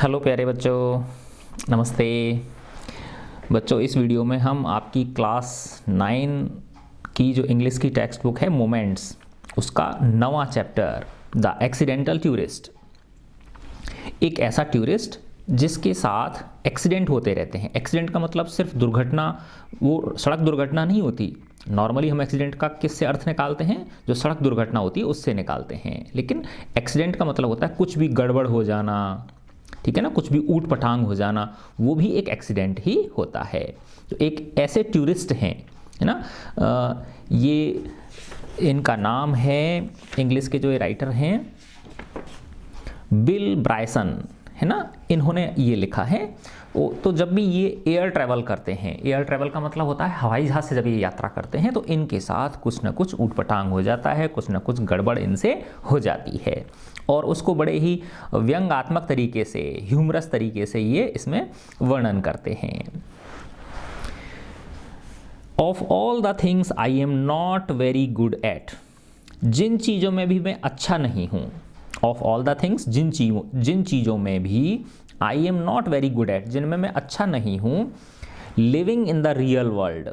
Hello प्यारे बच्चों, नमस्ते। बच्चों, इस वीडियो में हम आपकी क्लास 9 की जो इंग्लिश की टेक्स्ट बुक है मोमेंट्स, उसका 9वां चैप्टर द एक्सीडेंटल टूरिस्ट। एक ऐसा टूरिस्ट जिसके साथ एक्सीडेंट होते रहते हैं। एक्सीडेंट का मतलब सिर्फ दुर्घटना, वो सड़क दुर्घटना नहीं होती। नॉर्मली हम एक्सीडेंट का किससे अर्थ निकालते हैं? जो सड़क दुर्घटना होती है उससे निकालते हैं। लेकिन एक्सीडेंट का मतलब होता है कुछ भी गड़बड़ हो जाना, ठीक है ना, कुछ भी ऊट पटांग हो जाना, वो भी एक एक्सीडेंट ही होता है। तो एक ऐसे टूरिस्ट हैं, है ना, ये इनका नाम है, इंग्लिश के जो ये राइटर हैं बिल ब्रायसन, है ना, इन्होंने ये लिखा है। तो जब भी ये एयर ट्रैवल करते हैं, एयर ट्रैवल का मतलब होता है हवाई जहाज़ से जब ये यात्रा करते हैं तो इनके साथ कुछ ना कुछ ऊटपटांग हो जाता है, कुछ ना कुछ गड़बड़ इनसे हो जाती है। और उसको बड़े ही व्यंग्यात्मक तरीके से, ह्यूमरस तरीके से ये इसमें वर्णन करते हैं। Of all the things I am not very good at, जिन चीज़ों में भी मैं अच्छा नहीं हूँ। ऑफ ऑल द थिंग्स, जिन चीज़ों में भी I am not very good at, जिनमें मैं अच्छा नहीं हूँ। Living in the real world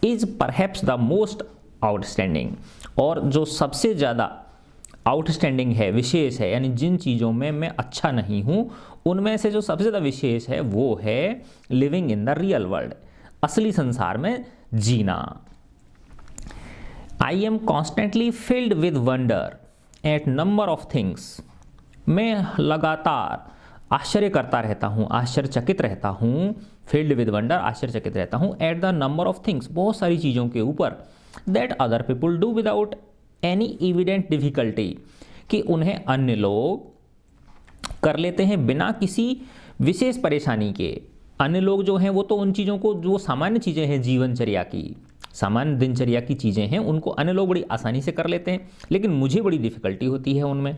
is perhaps the most outstanding, और जो सबसे ज़्यादा आउटस्टैंडिंग है, विशेष है, यानी जिन चीज़ों में मैं अच्छा नहीं हूँ उनमें से जो सबसे ज़्यादा विशेष है वो है living in the real world, असली संसार में जीना। I am constantly filled with wonder at number of things, मैं लगातार आश्चर्य करता रहता हूँ, आश्चर्यचकित रहता हूँ। फील्ड विद वंडर, आश्चर्यचकित रहता हूँ। At the number of things, बहुत सारी चीज़ों के ऊपर। That other people do without any evident difficulty, कि उन्हें अन्य लोग कर लेते हैं बिना किसी विशेष परेशानी के। अन्य लोग जो हैं वो तो उन चीज़ों को, जो सामान्य चीज़ें हैं जीवनचर्या की, सामान्य दिनचर्या की चीज़ें हैं, उनको अन्य लोग बड़ी आसानी से कर लेते हैं, लेकिन मुझे बड़ी डिफ़िकल्टी होती है उनमें।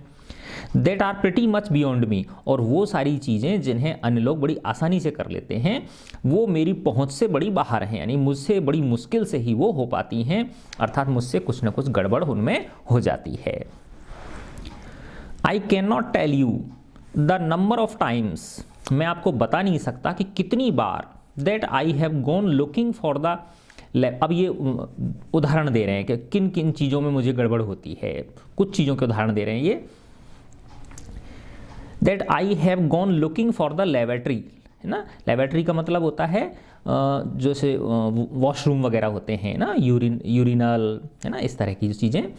That are pretty much beyond me, और वो सारी चीज़ें जिन्हें अन्य लोग बड़ी आसानी से कर लेते हैं वो मेरी पहुंच से बड़ी बाहर हैं, यानी मुझसे बड़ी मुश्किल से ही वो हो पाती हैं, अर्थात मुझसे कुछ ना कुछ गड़बड़ उनमें हो जाती है। I can not tell you the number of times, मैं आपको बता नहीं सकता कि कितनी बार that I have gone looking for the, अब ये उदाहरण दे रहे हैं कि किन किन चीज़ों में मुझे गड़बड़ होती है, कुछ चीज़ों के उदाहरण दे रहे हैं ये। That I have gone looking for the laboratory, है ना, लेबोरेटरी का मतलब होता है जैसे वॉशरूम वगैरह होते हैं ना, यूरिनल, है ना, इस तरह की जो चीज़ें,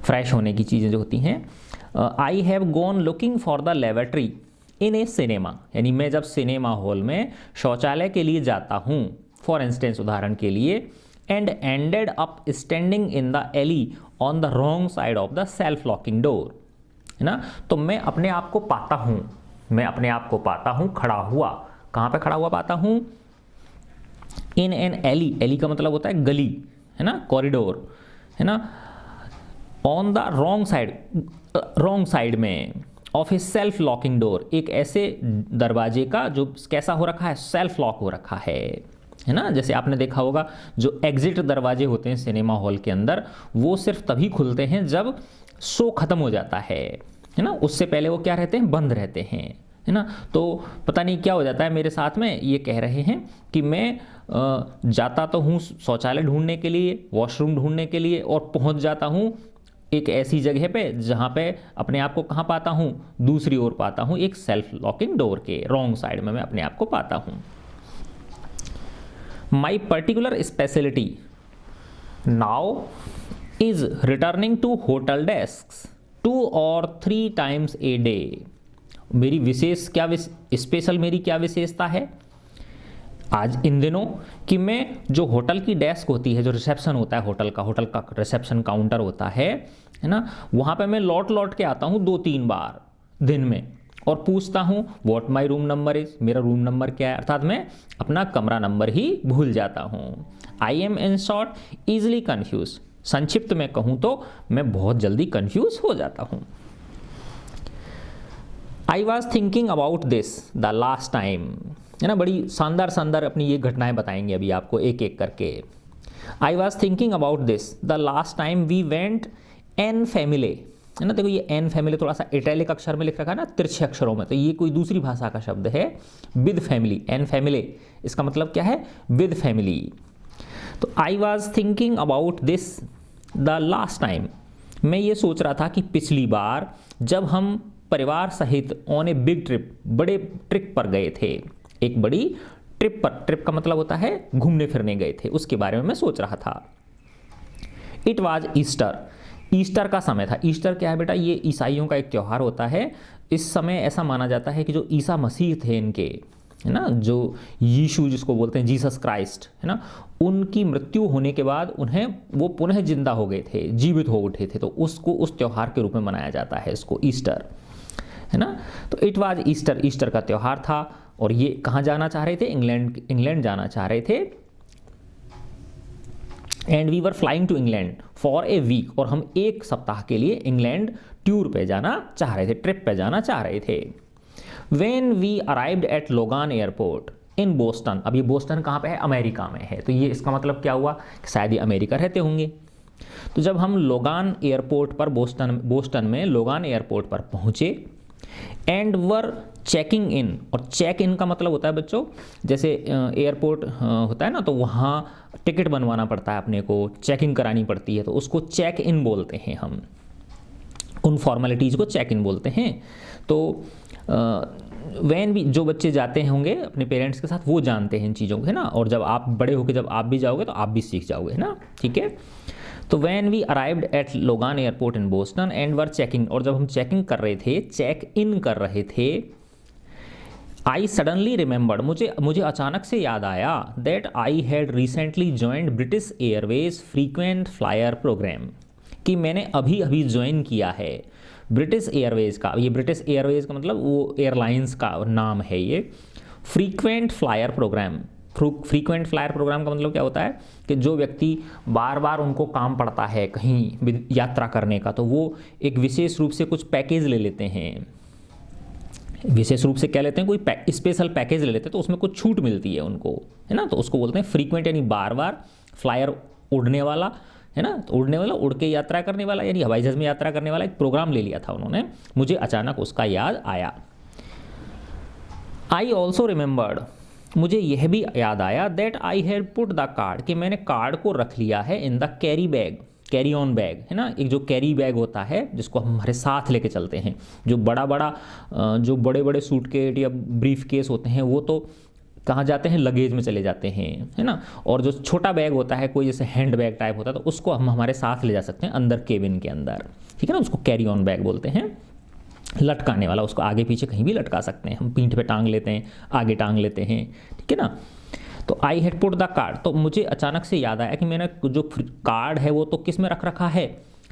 फ्रेश होने की चीज़ें जो होती हैं। आई have gone looking for the laboratory in A cinema, यानी मैं जब सिनेमा हॉल में शौचालय के लिए जाता हूँ, फॉर इंस्टेंस, उदाहरण के लिए। And ended up standing in the alley on the wrong side of the self locking door, है ना। तो मैं अपने आप को पाता हूँ, मैं अपने आप को पाता हूँ खड़ा हुआ, कहाँ पे खड़ा हुआ पाता हूँ? इन एन एली, एली का मतलब होता है गली, है ना, कॉरिडोर, है ना। On the wrong side, wrong side में, of a self locking door, एक ऐसे दरवाजे का जो कैसा हो रखा है, सेल्फ लॉक हो रखा है ना। जैसे आपने देखा होगा जो एग्जिट दरवाजे होते हैं सिनेमा हॉल के अंदर, वो सिर्फ तभी खुलते हैं जब शो खत्म हो जाता है ना, उससे पहले वो क्या रहते हैं, बंद रहते हैं, है ना। तो पता नहीं क्या हो जाता है मेरे साथ में, ये कह रहे हैं कि मैं जाता तो हूँ शौचालय ढूंढने के लिए, वॉशरूम ढूंढने के लिए, और पहुँच जाता हूँ एक ऐसी जगह पे जहाँ पे अपने आप को कहाँ पाता हूँ, दूसरी ओर पाता हूँ, एक सेल्फ लॉकिंग डोर के रॉन्ग साइड में मैं अपने आप को पाता हूँ। My particular speciality now is returning to hotel desk 2 or 3 times a day, मेरी विशेष क्या स्पेशल मेरी क्या विशेषता है आज इन दिनों, कि मैं जो होटल की डेस्क होती है, जो रिसेप्शन होता है होटल का रिसेप्शन काउंटर होता है ना, वहाँ पे मैं लौट लौट के आता हूँ 2-3 बार दिन में, और पूछता हूँ what my room number is, मेरा रूम नंबर क्या है, अर्थात मैं अपना कमरा नंबर ही भूल जाता हूँ। I am in short easily confuse, संक्षिप्त में कहूँ तो मैं बहुत जल्दी कन्फ्यूज हो जाता हूँ। आई was thinking about this the last time, है ना, बड़ी शानदार शानदार अपनी ये घटनाएं बताएंगे अभी आपको एक एक करके। I was thinking about this the last time we went an family, है ना। देखो ये एन फैमिली थोड़ा सा इटैलिक अक्षर में लिख रखा है ना, तिरछे अक्षरों में, तो ये कोई दूसरी भाषा का शब्द है। विद फैमिली, एन फैमिली, इसका मतलब क्या है, विद फैमिली। तो I was thinking about this the last time, मैं ये सोच रहा था कि पिछली बार जब हम परिवार सहित ऑन ए बिग ट्रिप, बड़े ट्रिप पर गए थे, एक बड़ी ट्रिप पर, ट्रिप का मतलब होता है घूमने फिरने गए थे, उसके बारे में मैं सोच रहा था। इट वॉज ईस्टर, ईस्टर का समय था। ईस्टर क्या है बेटा, ये ईसाइयों का एक त्यौहार होता है। इस समय ऐसा माना जाता है कि जो ईसा मसीह थे इनके, है ना, जो यीशु जिसको बोलते हैं जीसस क्राइस्ट, है ना, उनकी मृत्यु होने के बाद उन्हें वो पुनः जिंदा हो गए थे, जीवित हो उठे थे, तो उसको उस त्यौहार के रूप में मनाया जाता है, इसको ईस्टर, है ना। तो इट वाज ईस्टर, ईस्टर का त्यौहार था। और ये कहाँ जाना चाह रहे थे, इंग्लैंड, इंग्लैंड जाना चाह रहे थे। And we were flying to England for a week, और हम एक सप्ताह के लिए इंग्लैंड टूर पे जाना चाह रहे थे, ट्रिप पे जाना चाह रहे थे। When we arrived at Logan airport in Boston, अब ये बोस्टन कहाँ पे है, अमेरिका में है, तो ये इसका मतलब क्या हुआ कि शायद ये अमेरिका रहते होंगे। तो जब हम लोगान एयरपोर्ट पर, बोस्टन में लोगान एयरपोर्ट पर पहुँचे, एंड वर चेकिंग इन, और चेक इन का मतलब होता है बच्चों, जैसे एयरपोर्ट होता है ना, तो वहाँ टिकट बनवाना पड़ता है अपने को, चेकिंग करानी पड़ती है, तो उसको चेक इन बोलते हैं हम, उन फॉर्मेलिटीज़ को चेक इन बोलते हैं। तो वैन भी जो बच्चे जाते होंगे अपने पेरेंट्स के साथ, वो जानते हैं इन चीज़ों को, है ना, और जब आप बड़े होकर जब आप भी जाओगे तो आप भी सीख जाओगे, है ना, ठीक है। तो when we arrived at Logan airport in Boston and were checking, और जब हम चेकिंग कर रहे थे, चेक इन कर रहे थे, आई सडनली रिमेंबर्ड, मुझे अचानक से याद आया, that I had recently joined British Airways frequent flyer programme, कि मैंने अभी अभी ज्वाइन किया है ब्रिटिश एयरवेज का। ये ब्रिटिश एयरवेज का मतलब वो एयरलाइंस का नाम है ये, frequent flyer programme. Frequent flyer programme का मतलब क्या होता है कि जो व्यक्ति बार बार उनको काम पड़ता है कहीं यात्रा करने का, तो वो एक विशेष रूप से कुछ पैकेज ले लेते हैं, विशेष रूप से क्या लेते हैं, कोई स्पेशल पैकेज ले लेते हैं, तो उसमें कुछ छूट मिलती है उनको, है ना, तो उसको बोलते हैं फ्रीक्वेंट, यानी बार बार, फ्लायर उड़ने वाला, है ना, तो उड़ने वाला, उड़ के यात्रा करने वाला, यानी हवाई जहाज में यात्रा करने वाला एक प्रोग्राम ले लिया था उन्होंने। मुझे अचानक उसका याद आया। आई ऑल्सो रिमेंबर्ड, मुझे यह भी याद आया, that I had put the card, कि मैंने कार्ड को रख लिया है in the carry bag, carry on bag, है ना, एक जो कैरी बैग होता है जिसको हम हमारे साथ लेके चलते हैं, जो जो बड़े बड़े सूटकेस या ब्रीफ केस होते हैं वो तो कहाँ जाते हैं, लगेज में चले जाते हैं, है ना, और जो छोटा बैग होता है कोई जैसे हैंड बैग टाइप होता है, तो उसको हम हमारे साथ ले जा सकते हैं अंदर केबिन के अंदर, ठीक है ना, उसको कैरी ऑन बैग बोलते हैं। लटकाने वाला, उसको आगे पीछे कहीं भी लटका सकते हैं, हम पीठ पे टांग लेते हैं, आगे टांग लेते हैं, ठीक है ना। तो I had put the card, तो मुझे अचानक से याद आया कि मैंने जो कार्ड है वो तो किस में रख रखा है,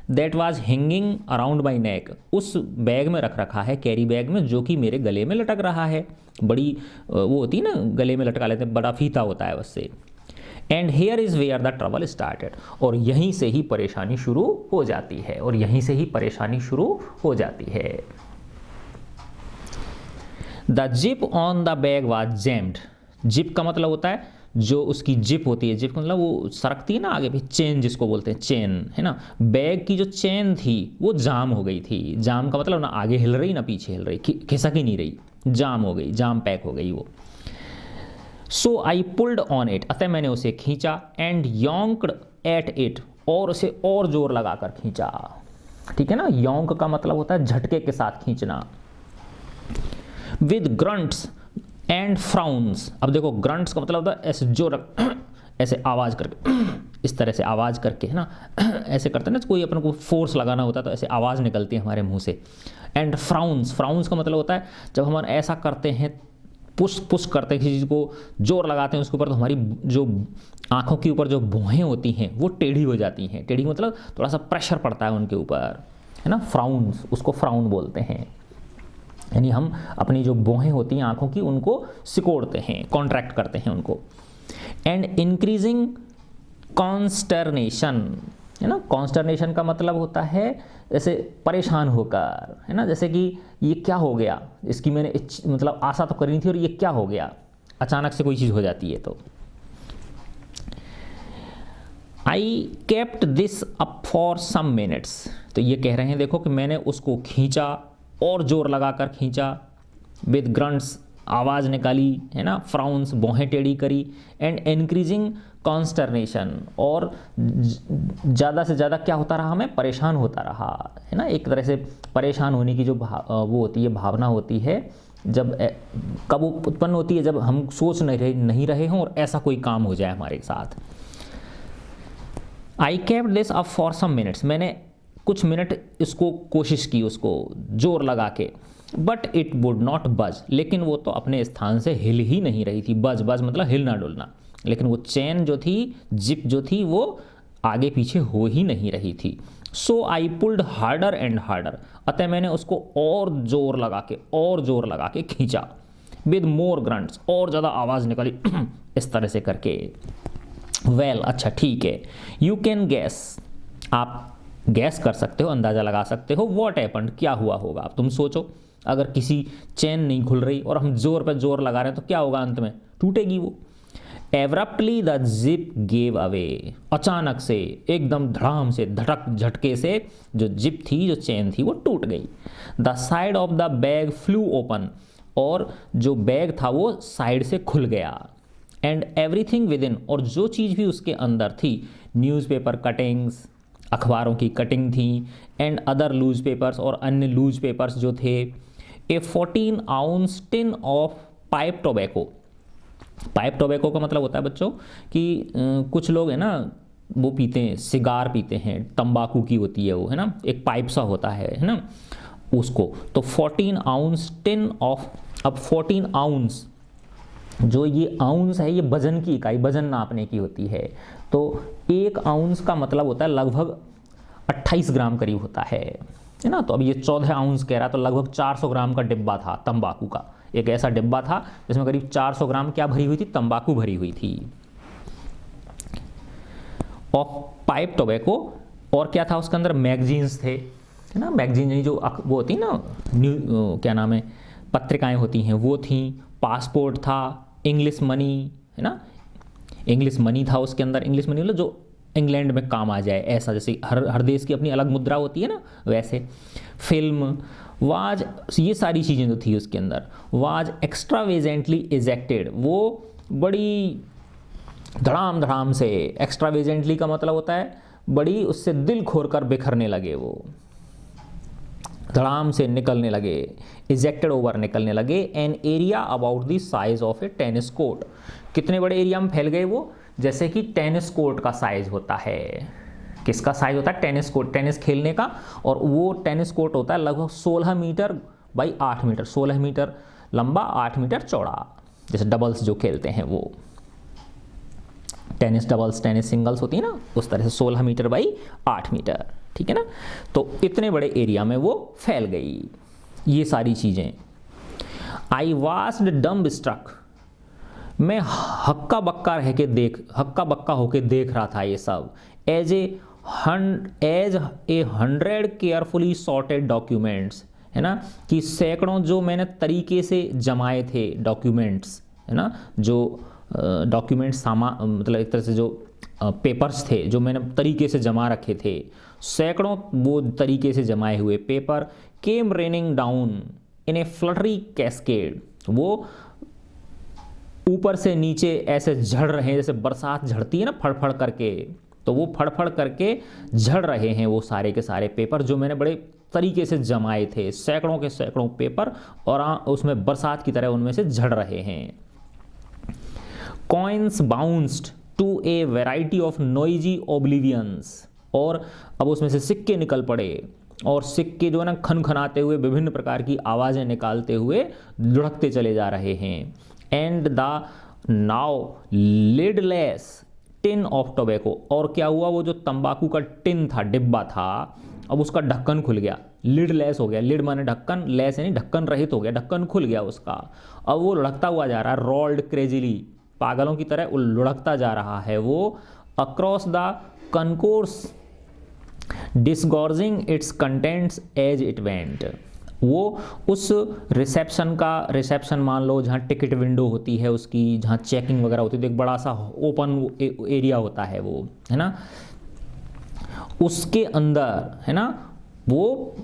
that was hanging around my neck, उस बैग में रख रखा है, कैरी बैग में, जो कि मेरे गले में लटक रहा है। बड़ी वो होती है ना, गले में लटका लेते हैं, बड़ा फीता होता है उससे। And here is where the trouble started, और यहीं से ही परेशानी शुरू हो जाती है, और यहीं से ही परेशानी शुरू हो जाती है। The zip on the bag was jammed, zip का मतलब होता है जो उसकी जिप होती है, जिप का मतलब वो सरकती है ना आगे भी, चेन जिसको बोलते हैं, चेन, है ना, बैग की जो चेन थी वो जाम हो गई थी। जाम का मतलब ना आगे हिल रही ना पीछे हिल रही, खिसक ही नहीं रही, जाम हो गई, जाम पैक हो गई वो। सो आई पुल्ड ऑन इट, अतः मैंने उसे खींचा, एंड योंक्ड एट इट, और उसे और जोर लगाकर खींचा, ठीक है ना। योंक का मतलब होता है झटके के साथ खींचना। विद ग्रंट्स एंड फ्राउन्स, अब देखो ग्रंट्स का मतलब होता है ऐसे जोर, ऐसे आवाज़ करके, इस तरह से आवाज़ करके, है ना, ऐसे करते हैं ना, कोई अपन को फोर्स लगाना होता है तो ऐसे आवाज़ निकलती है हमारे मुंह से। एंड फ्राउन्स, फ्राउन्स का मतलब होता है जब हम ऐसा करते हैं, पुश करते हैं किसी चीज़ को, जोर लगाते हैं उसके ऊपर, तो हमारी जो आँखों के ऊपर जो भौहें होती हैं वो टेढ़ी हो जाती हैं। टेढ़ी मतलब थोड़ा सा प्रेशर पड़ता है उनके ऊपर, है ना, फ्राउन्स, उसको फ्राउन बोलते हैं, यानी हम अपनी जो भौहें होती हैं आँखों की उनको सिकोड़ते हैं, कॉन्ट्रैक्ट करते हैं उनको। एंड इंक्रीजिंग कॉन्स्टर्नेशन, है ना, कॉन्स्टर्नेशन का मतलब होता है जैसे परेशान होकर, है ना, जैसे कि ये क्या हो गया, इसकी मैंने मतलब आशा तो करी थी और ये क्या हो गया, अचानक से कोई चीज़ हो जाती है तो। I kept this up for some minutes, तो ये कह रहे हैं देखो कि मैंने उसको खींचा और जोर लगाकर खींचा, विद ग्रंट्स आवाज़ निकाली है ना, फ्राउंस भौहें टेढ़ी करी, एंड इंक्रीजिंग कॉन्स्टरनेशन, और ज़्यादा से ज़्यादा क्या होता रहा, मैं परेशान होता रहा है ना। एक तरह से परेशान होने की जो वो होती है, भावना होती है, जब कब उत्पन्न होती है, जब हम सोच नहीं रहे हों और ऐसा कोई काम हो जाए हमारे साथ। I kept this up for some minutes, मैंने कुछ मिनट इसको कोशिश की, उसको जोर लगा के, बट इट वुड नॉट बज, लेकिन वो तो अपने स्थान से हिल ही नहीं रही थी। बज मतलब हिलना डुलना, लेकिन वो चैन जो थी, जिप जो थी, वो आगे पीछे हो ही नहीं रही थी। So I pulled harder and harder, अतः मैंने उसको और जोर लगा के खींचा, विद मोर ग्रंट्स, और ज़्यादा आवाज़ निकाली इस तरह से करके। वेल अच्छा ठीक है, यू कैन गैस, आप गैस कर सकते हो, अंदाज़ा लगा सकते हो, व्हाट हैपेंड, क्या हुआ होगा। अब तुम सोचो, अगर किसी चेन नहीं खुल रही और हम जोर पे जोर लगा रहे हैं तो क्या होगा, अंत में टूटेगी वो। Abruptly the zip gave away, अचानक से, एकदम धड़ाम से, धड़क झटके से जो जिप थी, जो चेन थी, वो टूट गई। The side of the bag flu open, और जो बैग था वो साइड से खुल गया। एंड एवरीथिंग विद इन, और जो चीज़ भी उसके अंदर थी, न्यूज़पेपर कटिंग्स, अखबारों की कटिंग थी, एंड अदर लूज पेपर्स, और अन्य लूज पेपर्स जो थे। ए 14 ounce tin of pipe tobacco, pipe tobacco का मतलब होता है बच्चों कि कुछ लोग है ना, वो पीते हैं, सिगार पीते हैं, तंबाकू की होती है वो, है ना, एक पाइप सा होता है ना, उसको। तो 14 आउंस टिन ऑफ, अब 14 आउंस, जो ये आउंस है, ये वजन की इकाई, वजन नापने की होती है। तो एक आउंस का मतलब होता है लगभग 28 ग्राम करीब होता है ना। तो अब ये 14 आउंस कह रहा, तो लगभग 400 ग्राम का डिब्बा था तंबाकू का, एक ऐसा डिब्बा था जिसमें करीब 400 ग्राम क्या भरी हुई थी, तंबाकू भरी हुई थी, ऑफ पाइप टोबैको। और क्या था उसके अंदर, मैगजीन्स थे, है ना, मैगजीन जो वो होती ना, क्या नाम है, पत्रिकाएं होती हैं, वो थी, पासपोर्ट था, इंग्लिश मनी, है ना, इंग्लिश मनी था उसके अंदर। इंग्लिश मनी मतलब जो इंग्लैंड में काम आ जाए, ऐसा, जैसे हर देश की अपनी अलग मुद्रा होती है ना, वैसे। फिल्म, वाज, ये सारी चीज़ें जो थी उसके अंदर। वाज एक्स्ट्रावेजेंटली इजेक्टेड, वो बड़ी धड़ाम से, एक्स्ट्रावेजेंटली का मतलब होता है बड़ी, उससे दिल खोर कर बिखरने लगे, वो धड़ाम से निकलने लगे, इजेक्टेड ओवर निकलने लगे। An area about the size of A tennis court, कितने बड़े एरिया में फैल गए वो, जैसे कि टेनिस कोर्ट का साइज होता है। किसका साइज होता है, टेनिस कोर्ट, टेनिस खेलने का। और वो टेनिस कोर्ट होता है लगभग 16 मीटर बाई 8 मीटर, 16 मीटर लंबा, 8 मीटर चौड़ा, जैसे डबल्स जो खेलते हैं वो, टेनिस डबल्स, टेनिस सिंगल्स होती है ना, उस तरह से 16 मीटर बाई 8 मीटर, ठीक है ना। तो इतने बड़े एरिया में वो फैल गई ये सारी चीज़ें। आई वास्ड डम्ब स्ट्रक, मैं हक्का बक्का होके देख रहा था ये सब। As a 100 carefully sorted documents, है ना, कि सैकड़ों जो मैंने तरीके से जमाए थे डॉक्यूमेंट्स, है ना, जो डॉक्यूमेंट्स मतलब एक तरह से जो पेपर्स थे जो मैंने तरीके से जमा रखे थे, सैकड़ों वो तरीके से जमाए हुए paper. Came raining down in a fluttery cascade, वो ऊपर से नीचे ऐसे झड़ रहे हैं, जैसे बरसात झड़ती है ना फड़फड़ करके, तो वो फड़फड़ करके झड़ रहे हैं वो सारे के सारे पेपर जो मैंने बड़े तरीके से जमाए थे, सैकड़ों के सैकड़ों पेपर, और उसमें बरसात की तरह उनमें से झड़ रहे हैं। Coins bounced to a variety of noisy oblivions, और अब उसमें से सिक्के निकल पड़े, और सिक्के जो है ना खनखनाते हुए, विभिन्न प्रकार की आवाज़ें निकालते हुए लुढ़कते चले जा रहे हैं। And the now lidless tin of tobacco, और क्या हुआ, वो जो तंबाकू का टिन था, डिब्बा था, अब उसका ढक्कन खुल गया, लिडलेस हो गया, लिड माने ढक्कन, लेस यानी ढक्कन रहित हो गया, ढक्कन खुल गया उसका। अब वो लुढ़कता हुआ जा रहा है, रोल्ड क्रेजिली, पागलों की तरह लुढ़कता जा रहा है वो, across the concourse, disgorging its contents as it went, वो उस रिसेप्शन मान लो जहाँ टिकट विंडो होती है उसकी, जहाँ चेकिंग वगैरह होती है, तो एक बड़ा सा ओपन एरिया होता है वो, है ना, उसके अंदर, है ना, वो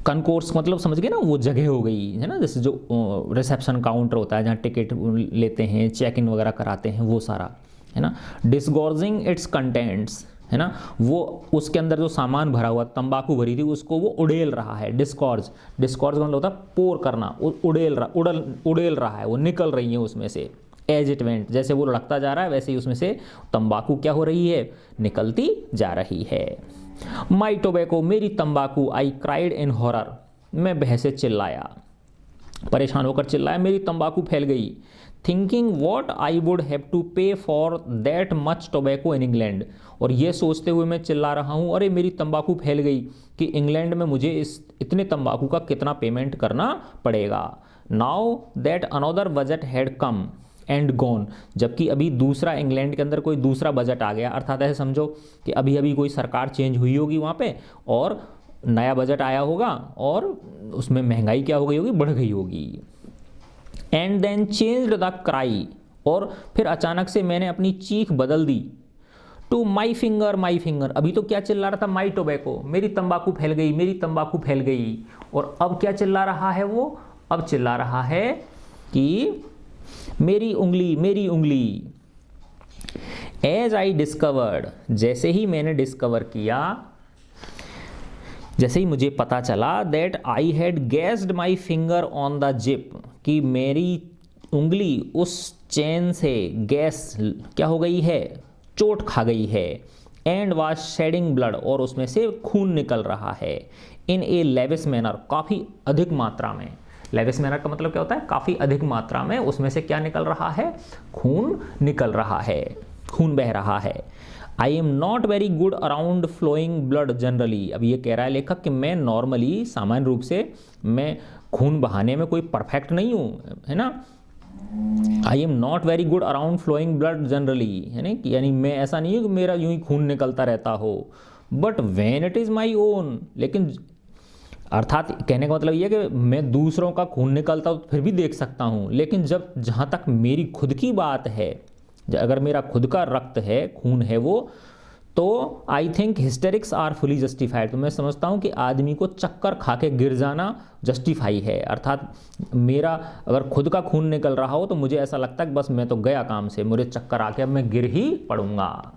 कनकोर्स मतलब समझ गए ना, वो जगह हो गई है ना, जैसे जो रिसेप्शन काउंटर होता है जहाँ टिकट लेते हैं, चेक इन वगैरह कराते हैं, वो सारा, है ना। डिस्गॉर्जिंग इट्स कंटेंट्स, है ना, वो उसके अंदर जो सामान भरा हुआ, तंबाकू भरी थी, उसको वो उड़ेल रहा है। डिस्कॉर्ज का मतलब होता है पोर करना, उड़ेल रहा है, वो निकल रही है उसमें से। एज इट वेंट, जैसे वो लड़कता जा रहा है वैसे ही उसमें से तंबाकू क्या हो रही है, निकलती जा रही है। माई टोबैको, मेरी तंबाकू। आई क्राइड इन हॉरर, मैं भय से चिल्लाया, परेशान होकर चिल्लाया, मेरी तंबाकू फैल गई। Thinking what I would have to pay for that much tobacco in England, और ये सोचते हुए मैं चिल्ला रहा हूँ, अरे मेरी तंबाकू फैल गई कि इंग्लैंड में मुझे इस इतने तंबाकू का कितना पेमेंट करना पड़ेगा। Now that another budget had come and gone, जबकि अभी दूसरा इंग्लैंड के अंदर कोई दूसरा बजट आ गया, अर्थात ऐसे समझो कि अभी अभी कोई सरकार चेंज हुई होगी वहाँ पे और नया बजट आया होगा और उसमें महंगाई क्या हो गई होगी, बढ़ गई होगी। And then changed the cry, और फिर अचानक से मैंने अपनी चीख बदल दी। टू माई फिंगर, अभी तो क्या चिल्ला रहा था, माई टोबैको, मेरी तंबाकू फैल गई, मेरी तंबाकू फैल गई, और अब क्या चिल्ला रहा है वो, अब चिल्ला रहा है कि मेरी उंगली, मेरी उंगली। एज आई डिस्कवर्ड, जैसे ही मैंने डिस्कवर किया, जैसे ही मुझे पता चला, that I had gassed my finger on the zip, कि मेरी उंगली उस चेन से गैस क्या हो गई है, चोट खा गई है। एंड वाज शेडिंग ब्लड, और उसमें से खून निकल रहा है। इन ए लेविस मैनर, काफ़ी अधिक मात्रा में। लेविस मैनर का मतलब क्या होता है, काफ़ी अधिक मात्रा में उसमें से क्या निकल रहा है, खून निकल रहा है, खून बह रहा है। I am not very good around flowing blood generally, अब ये कह रहा है लेखक कि मैं नॉर्मली, सामान्य रूप से मैं खून बहाने में कोई परफेक्ट नहीं हूँ, है ना। I am not very good around flowing blood generally, है ना, यानी मैं ऐसा नहीं हूँ कि मेरा यूं ही खून निकलता रहता हो। But when it is my own, लेकिन अर्थात कहने का मतलब ये है कि मैं दूसरों का खून निकलता हूँ फिर भी देख सकता हूँ, लेकिन जब जहाँ तक मेरी खुद की बात है, अगर मेरा खुद का रक्त है, खून है वो, तो I think hysterics are fully justified, तो मैं समझता हूँ कि आदमी को चक्कर खा के गिर जाना जस्टिफाई है। अर्थात मेरा अगर खुद का खून निकल रहा हो तो मुझे ऐसा लगता है कि बस मैं तो गया काम से, मुझे चक्कर आके अब मैं गिर ही पड़ूंगा।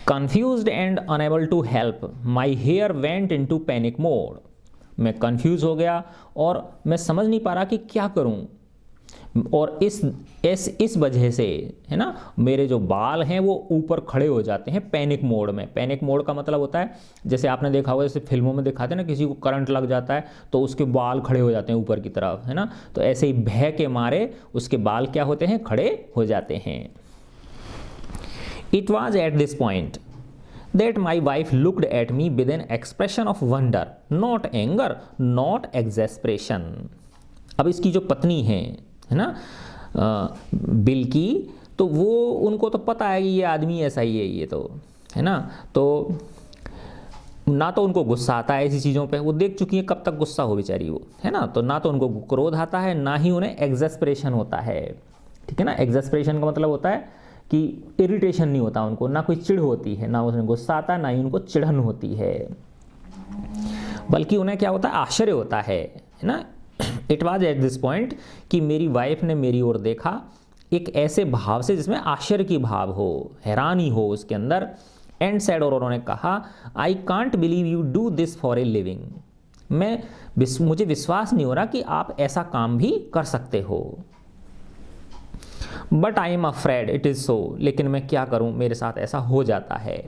Confused and unable to help, my hair went into panic mode. मैं कंफ्यूज हो गया और मैं समझ नहीं पा रहा कि क्या करूं, और इस वजह से, है ना, मेरे जो बाल हैं वो ऊपर खड़े हो जाते हैं पैनिक मोड में। पैनिक मोड का मतलब होता है, जैसे आपने देखा होगा, जैसे फिल्मों में दिखाते हैं ना, किसी को करंट लग जाता है तो उसके बाल खड़े हो जाते हैं ऊपर की तरफ, है ना, तो ऐसे ही भय के मारे उसके बाल क्या होते हैं, खड़े हो जाते हैं। It was at this point that my wife looked at me with an expression of wonder, not anger, not exasperation. अब इसकी जो पत्नी है ना, बिल की, तो वो, उनको तो पता है कि ये आदमी ऐसा ही है, ये तो, है ना, तो ना तो उनको गुस्सा आता है ऐसी चीज़ों पे, वो देख चुकी है कब तक गुस्सा हो बेचारी वो, है ना, तो ना तो उनको क्रोध आता है, ना ही उन्हें एग्जैस्परेशन होता है, ठीक है ना। एग्जैस्परेशन का मतलब होता है कि इरिटेशन नहीं होता उनको, ना कोई चिढ़ होती है, ना उन्हें गुस्सा आता है, ना ही उनको चिढ़न होती है, बल्कि उन्हें क्या होता है, आश्चर्य होता है ना। It was at this point कि मेरी वाइफ ने मेरी ओर देखा एक ऐसे भाव से जिसमें आश्चर्य की भाव हो, हैरानी हो उसके अंदर। एंड सेड, और उन्होंने कहा, I can't believe you do this for a living, मुझे विश्वास नहीं हो रहा कि आप ऐसा काम भी कर सकते हो। But I am afraid it is so, लेकिन मैं क्या करूं, मेरे साथ ऐसा हो जाता है।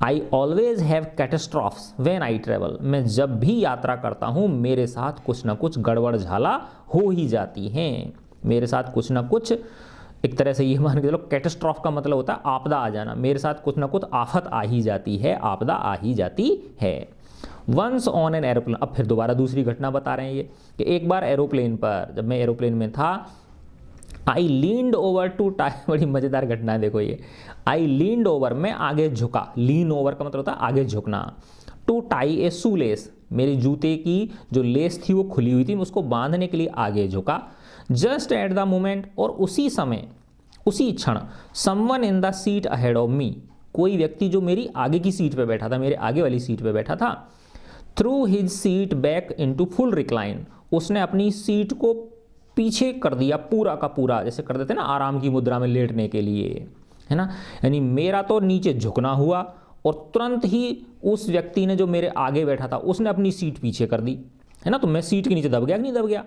I always have catastrophes when I travel, मैं जब भी यात्रा करता हूं मेरे साथ कुछ ना कुछ गड़बड़ झाला हो ही जाती हैं, मेरे साथ कुछ ना कुछ, एक तरह से ये मान के चलो, कैटेस्ट्रॉफ का मतलब होता है आपदा आ जाना, मेरे साथ कुछ ना कुछ आफत आ ही जाती है, आपदा आ ही जाती है। वंस ऑन एन एरोप्लेन, अब फिर दोबारा दूसरी घटना बता रहे हैं ये, कि एक बार एरोप्लेन पर, जब मैं एरोप्लेन में था, आई लीन्ड ओवर टू टाई, बड़ी मज़ेदार घटना है देखो ये, आई लीन्ड ओवर, मैं आगे झुका, लीन ओवर का मतलब होता है आगे झुकना, to tie a shoelace, मेरे जूते की जो लेस थी वो खुली हुई थी, मैं उसको बांधने के लिए आगे झुका। जस्ट एट द मोमेंट, और उसी समय, उसी क्षण, someone in the seat ahead of me, कोई व्यक्ति जो मेरी आगे की सीट पे बैठा था, मेरे आगे वाली सीट पे बैठा था, through his seat back into full recline, उसने अपनी सीट को पीछे कर दिया पूरा का पूरा, जैसे कर देते ना आराम की मुद्रा में लेटने के लिए, है ना। यानी मेरा तो नीचे झुकना हुआ और तुरंत ही उस व्यक्ति ने जो मेरे आगे बैठा था उसने अपनी सीट पीछे कर दी, है ना। तो मैं सीट के नीचे दब गया कि नहीं दब गया।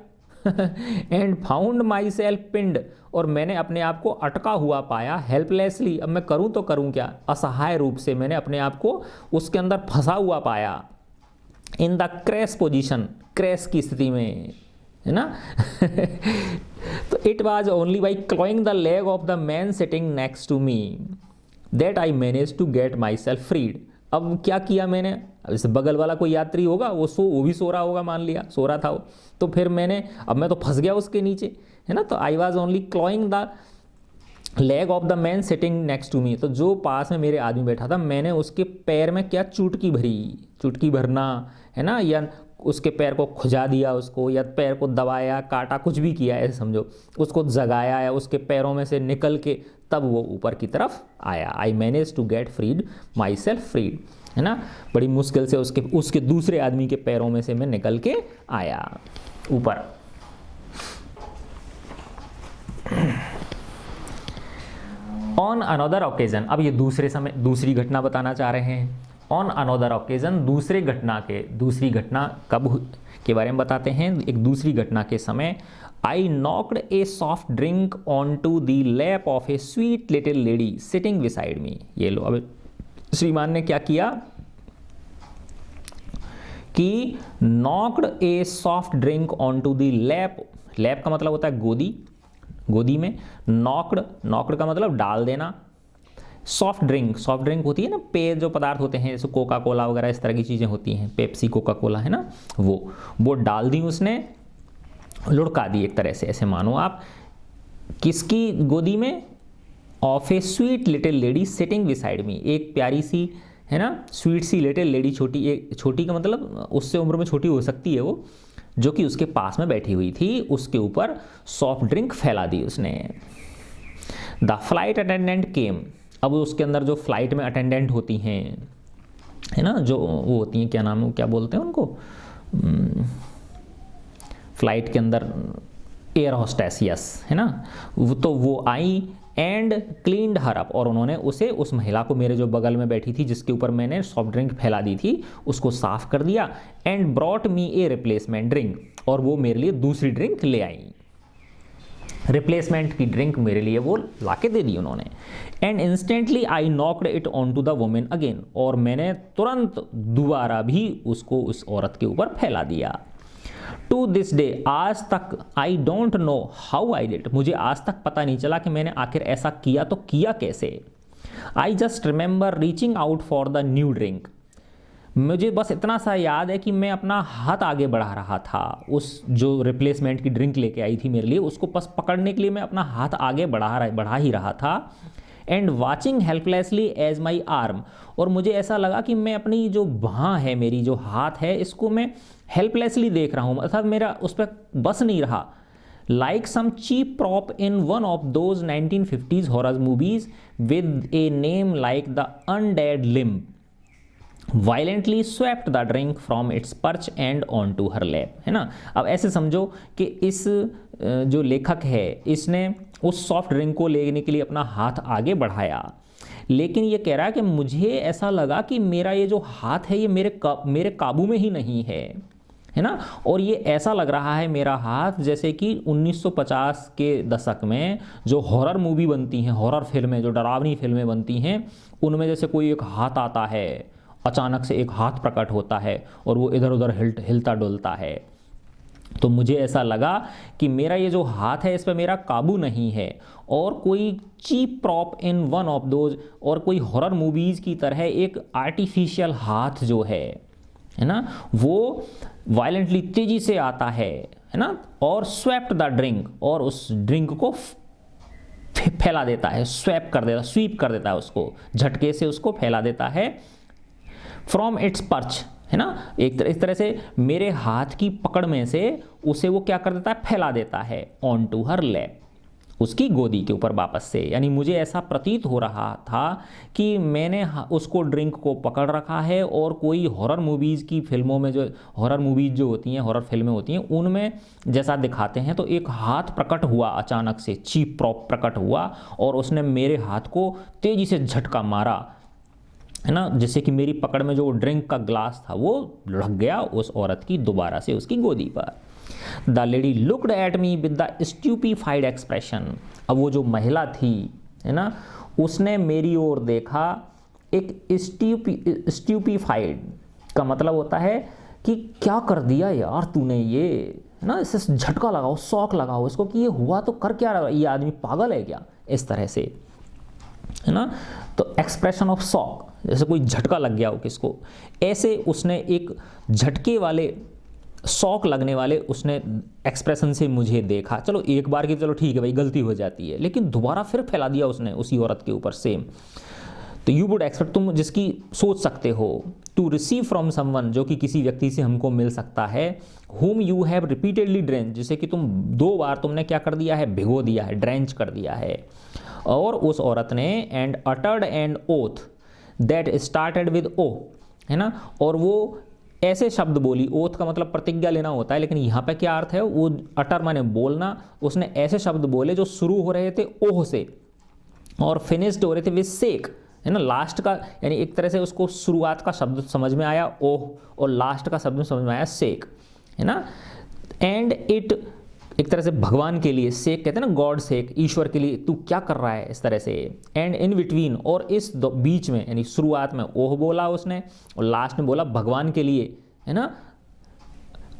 एंड फाउंड माई सेल्फ पिंड, और मैंने अपने आप को अटका हुआ पाया, हेल्पलेसली, अब मैं करूं तो करूं क्या, असहाय रूप से मैंने अपने आप को उसके अंदर फंसा हुआ पाया। In the crash position, crash की स्थिति में, है ना। तो it was only by clawing the leg of the man sitting next to me that I manage to get myself freed. अब क्या किया मैंने, अब इस बगल वाला कोई यात्री होगा, वो भी सो रहा होगा, मान लिया सो रहा था वो, तो फिर अब मैं तो फंस गया उसके नीचे, है ना। तो I was only clawing the leg of the man sitting next to me, तो जो पास में मेरे आदमी बैठा था मैंने उसके पैर में क्या चुटकी भरी, चुटकी भरना, है ना, या उसके पैर को खुजा दिया उसको, या पैर को दबाया, काटा, कुछ भी किया ऐसे समझो, उसको जगाया या उसके पैरों में से निकल के तब वो ऊपर की तरफ आया। I manage to get freed myself freed, है ना। बड़ी मुश्किल से उसके दूसरे आदमी के पैरों में से मैं निकल के आया ऊपर। ऑन अनदर ओकेजन, अब ये दूसरी घटना बताना चाह रहे हैं। ऑन अनदर ओकेजन, दूसरी घटना कब के बारे में बताते हैं। एक दूसरी घटना के समय, I knocked a soft drink on to the lap of a sweet little lady sitting beside me. ये लो, अब श्रीमान ने क्या किया कि knocked a soft drink on to the lap, lap का मतलब होता है गोदी, गोदी में, नॉक्ड का मतलब डाल देना। सॉफ्ट ड्रिंक होती है ना, पेय जो पदार्थ होते हैं, जैसे कोका कोला वगैरह इस तरह की चीज़ें होती हैं, पेप्सी, कोका कोला, है ना, वो डाल दी उसने, लुढ़का दी एक तरह से, ऐसे मानो आप। किसकी गोदी में, of a sweet little lady sitting beside मी, एक प्यारी सी, है ना, स्वीट सी लिटिल लेडी, छोटी का मतलब उससे उम्र में छोटी हो सकती है वो, जो कि उसके पास में बैठी हुई थी, उसके ऊपर सॉफ्ट ड्रिंक फैला दी उसने। द फ्लाइट अटेंडेंट केम, अब उसके अंदर जो फ्लाइट में अटेंडेंट होती हैं, है ना, जो वो होती हैं, क्या नाम है, क्या बोलते हैं उनको, फ्लाइट के अंदर एयर होस्टेस, यस, है ना, तो वो आई एंड क्लीन्ड हर अप, और उन्होंने उस महिला को, मेरे जो बगल में बैठी थी जिसके ऊपर मैंने सॉफ्ट ड्रिंक फैला दी थी, उसको साफ कर दिया। And brought me A replacement drink, और वो मेरे लिए दूसरी ड्रिंक ले आई, रिप्लेसमेंट की ड्रिंक मेरे लिए वो लाके दे दी उन्होंने। And instantly I knocked it on to the women again, और मैंने तुरंत दोबारा भी उसको उस औरत के ऊपर फैला दिया। टू दिस डे, आज तक, I don't know how I did, मुझे आज तक पता नहीं चला कि मैंने आखिर ऐसा किया तो किया कैसे। I just remember reaching out for the new drink, मुझे बस इतना सा याद है कि मैं अपना हाथ आगे बढ़ा रहा था, उस जो रिप्लेसमेंट की ड्रिंक लेके आई थी मेरे लिए, उसको बस पकड़ने के लिए मैं अपना हाथ आगे बढ़ा ही रहा था। And watching helplessly as my arm, और मुझे ऐसा लगा कि मैं अपनी जो बाँह है, मेरी जो हाथ है, इसको मैं हेल्पलेसली देख रहा हूँ, अर्थात मेरा उस पर बस नहीं रहा। Like some cheap prop in one of those 1950s horror movies with a name like the undead limb violently swept the drink from its perch and on to her lap, है ना। अब ऐसे समझो कि इस जो लेखक है, इसने उस सॉफ्ट ड्रिंक को लेने के लिए अपना हाथ आगे बढ़ाया, लेकिन ये कह रहा है कि मुझे ऐसा लगा कि मेरा ये जो हाथ है ये मेरे काबू में ही नहीं है ना। और ये ऐसा लग रहा है मेरा हाथ जैसे कि 1950 के दशक में जो हॉरर मूवी बनती हैं, हॉरर फिल्में, जो डरावनी फिल्में बनती हैं, उनमें जैसे कोई एक हाथ आता है, अचानक से एक हाथ प्रकट होता है और वो इधर उधर हिलता डुलता है। तो मुझे ऐसा लगा कि मेरा ये जो हाथ है इस पर मेरा काबू नहीं है, और कोई cheap prop in one of those, और कोई हॉरर मूवीज़ की तरह एक आर्टिफिशियल हाथ जो है ना, वो वायलेंटली तेजी से आता है ना, और स्वेप्ट द ड्रिंक, और उस ड्रिंक को फैला देता है, स्वीप कर देता है, उसको झटके से उसको फैला देता है। फ्रॉम इट्स पर्च, है ना, इस तरह से मेरे हाथ की पकड़ में से उसे वो क्या कर देता है, फैला देता है, ऑन टू हर लैप, उसकी गोदी के ऊपर वापस से। यानी मुझे ऐसा प्रतीत हो रहा था कि मैंने उसको ड्रिंक को पकड़ रखा है, और कोई हॉरर मूवीज़ की फिल्मों में, जो हॉरर मूवीज़ जो होती हैं, हॉरर फिल्में होती हैं, उनमें जैसा दिखाते हैं, तो एक हाथ प्रकट हुआ अचानक से, चीप प्रॉप प्रकट हुआ, और उसने मेरे हाथ को तेज़ी से झटका मारा, है ना, जिससे कि मेरी पकड़ में जो ड्रिंक का ग्लास था वो लग गया उस औरत की दोबारा से उसकी गोदी पर। The lady looked at me with the stupefied expression. अब वो जो महिला थी, है ना, उसने मेरी ओर देखा, एक स्ट्यूपीफाइड का मतलब होता है कि क्या कर दिया यार तूने ये, है ना, इससे झटका लगाओ, शॉक लगाओ इसको कि ये हुआ तो कर क्या रहा है, ये आदमी पागल है क्या, इस तरह से, है ना। तो एक्सप्रेशन ऑफ शॉक, जैसे कोई झटका लग गया हो किसको, ऐसे उसने एक झटके वाले, शॉक लगने वाले उसने एक्सप्रेशन से मुझे देखा। चलो एक बार की चलो ठीक है भाई, गलती हो जाती है, लेकिन दोबारा फिर फैला दिया उसने उसी औरत के ऊपर सेम। तो यू वुड एक्सपेक्ट, तुम जिसकी सोच सकते हो, टू रिसीव फ्रॉम समवन, जो कि किसी व्यक्ति से हमको मिल सकता है, whom you have repeatedly drenched, जिसे कि तुम 2 बार तुमने क्या कर दिया है, भिगो दिया है, ड्रेंच कर दिया है। और उस औरत ने and uttered an oath that started with O, है ना, और वो ऐसे शब्द बोली, ओथ का मतलब प्रतिज्ञा लेना होता है, लेकिन यहाँ पे क्या अर्थ है, वो अटर माने बोलना, उसने ऐसे शब्द बोले जो शुरू हो रहे थे ओह से और फिनिश्ड हो रहे थे विद सेक, है ना, लास्ट का, यानी एक तरह से उसको शुरुआत का शब्द समझ में आया ओह, और लास्ट का शब्द समझ में आया सेक, है ना। एंड इट, एक तरह से भगवान के लिए, सेक कहते हैं ना, गॉड सेक, ईश्वर के लिए तू क्या कर रहा है, इस तरह से। एंड इन बिटवीन, और इस बीच में, यानी शुरुआत में ओह बोला उसने और लास्ट में बोला भगवान के लिए, है ना,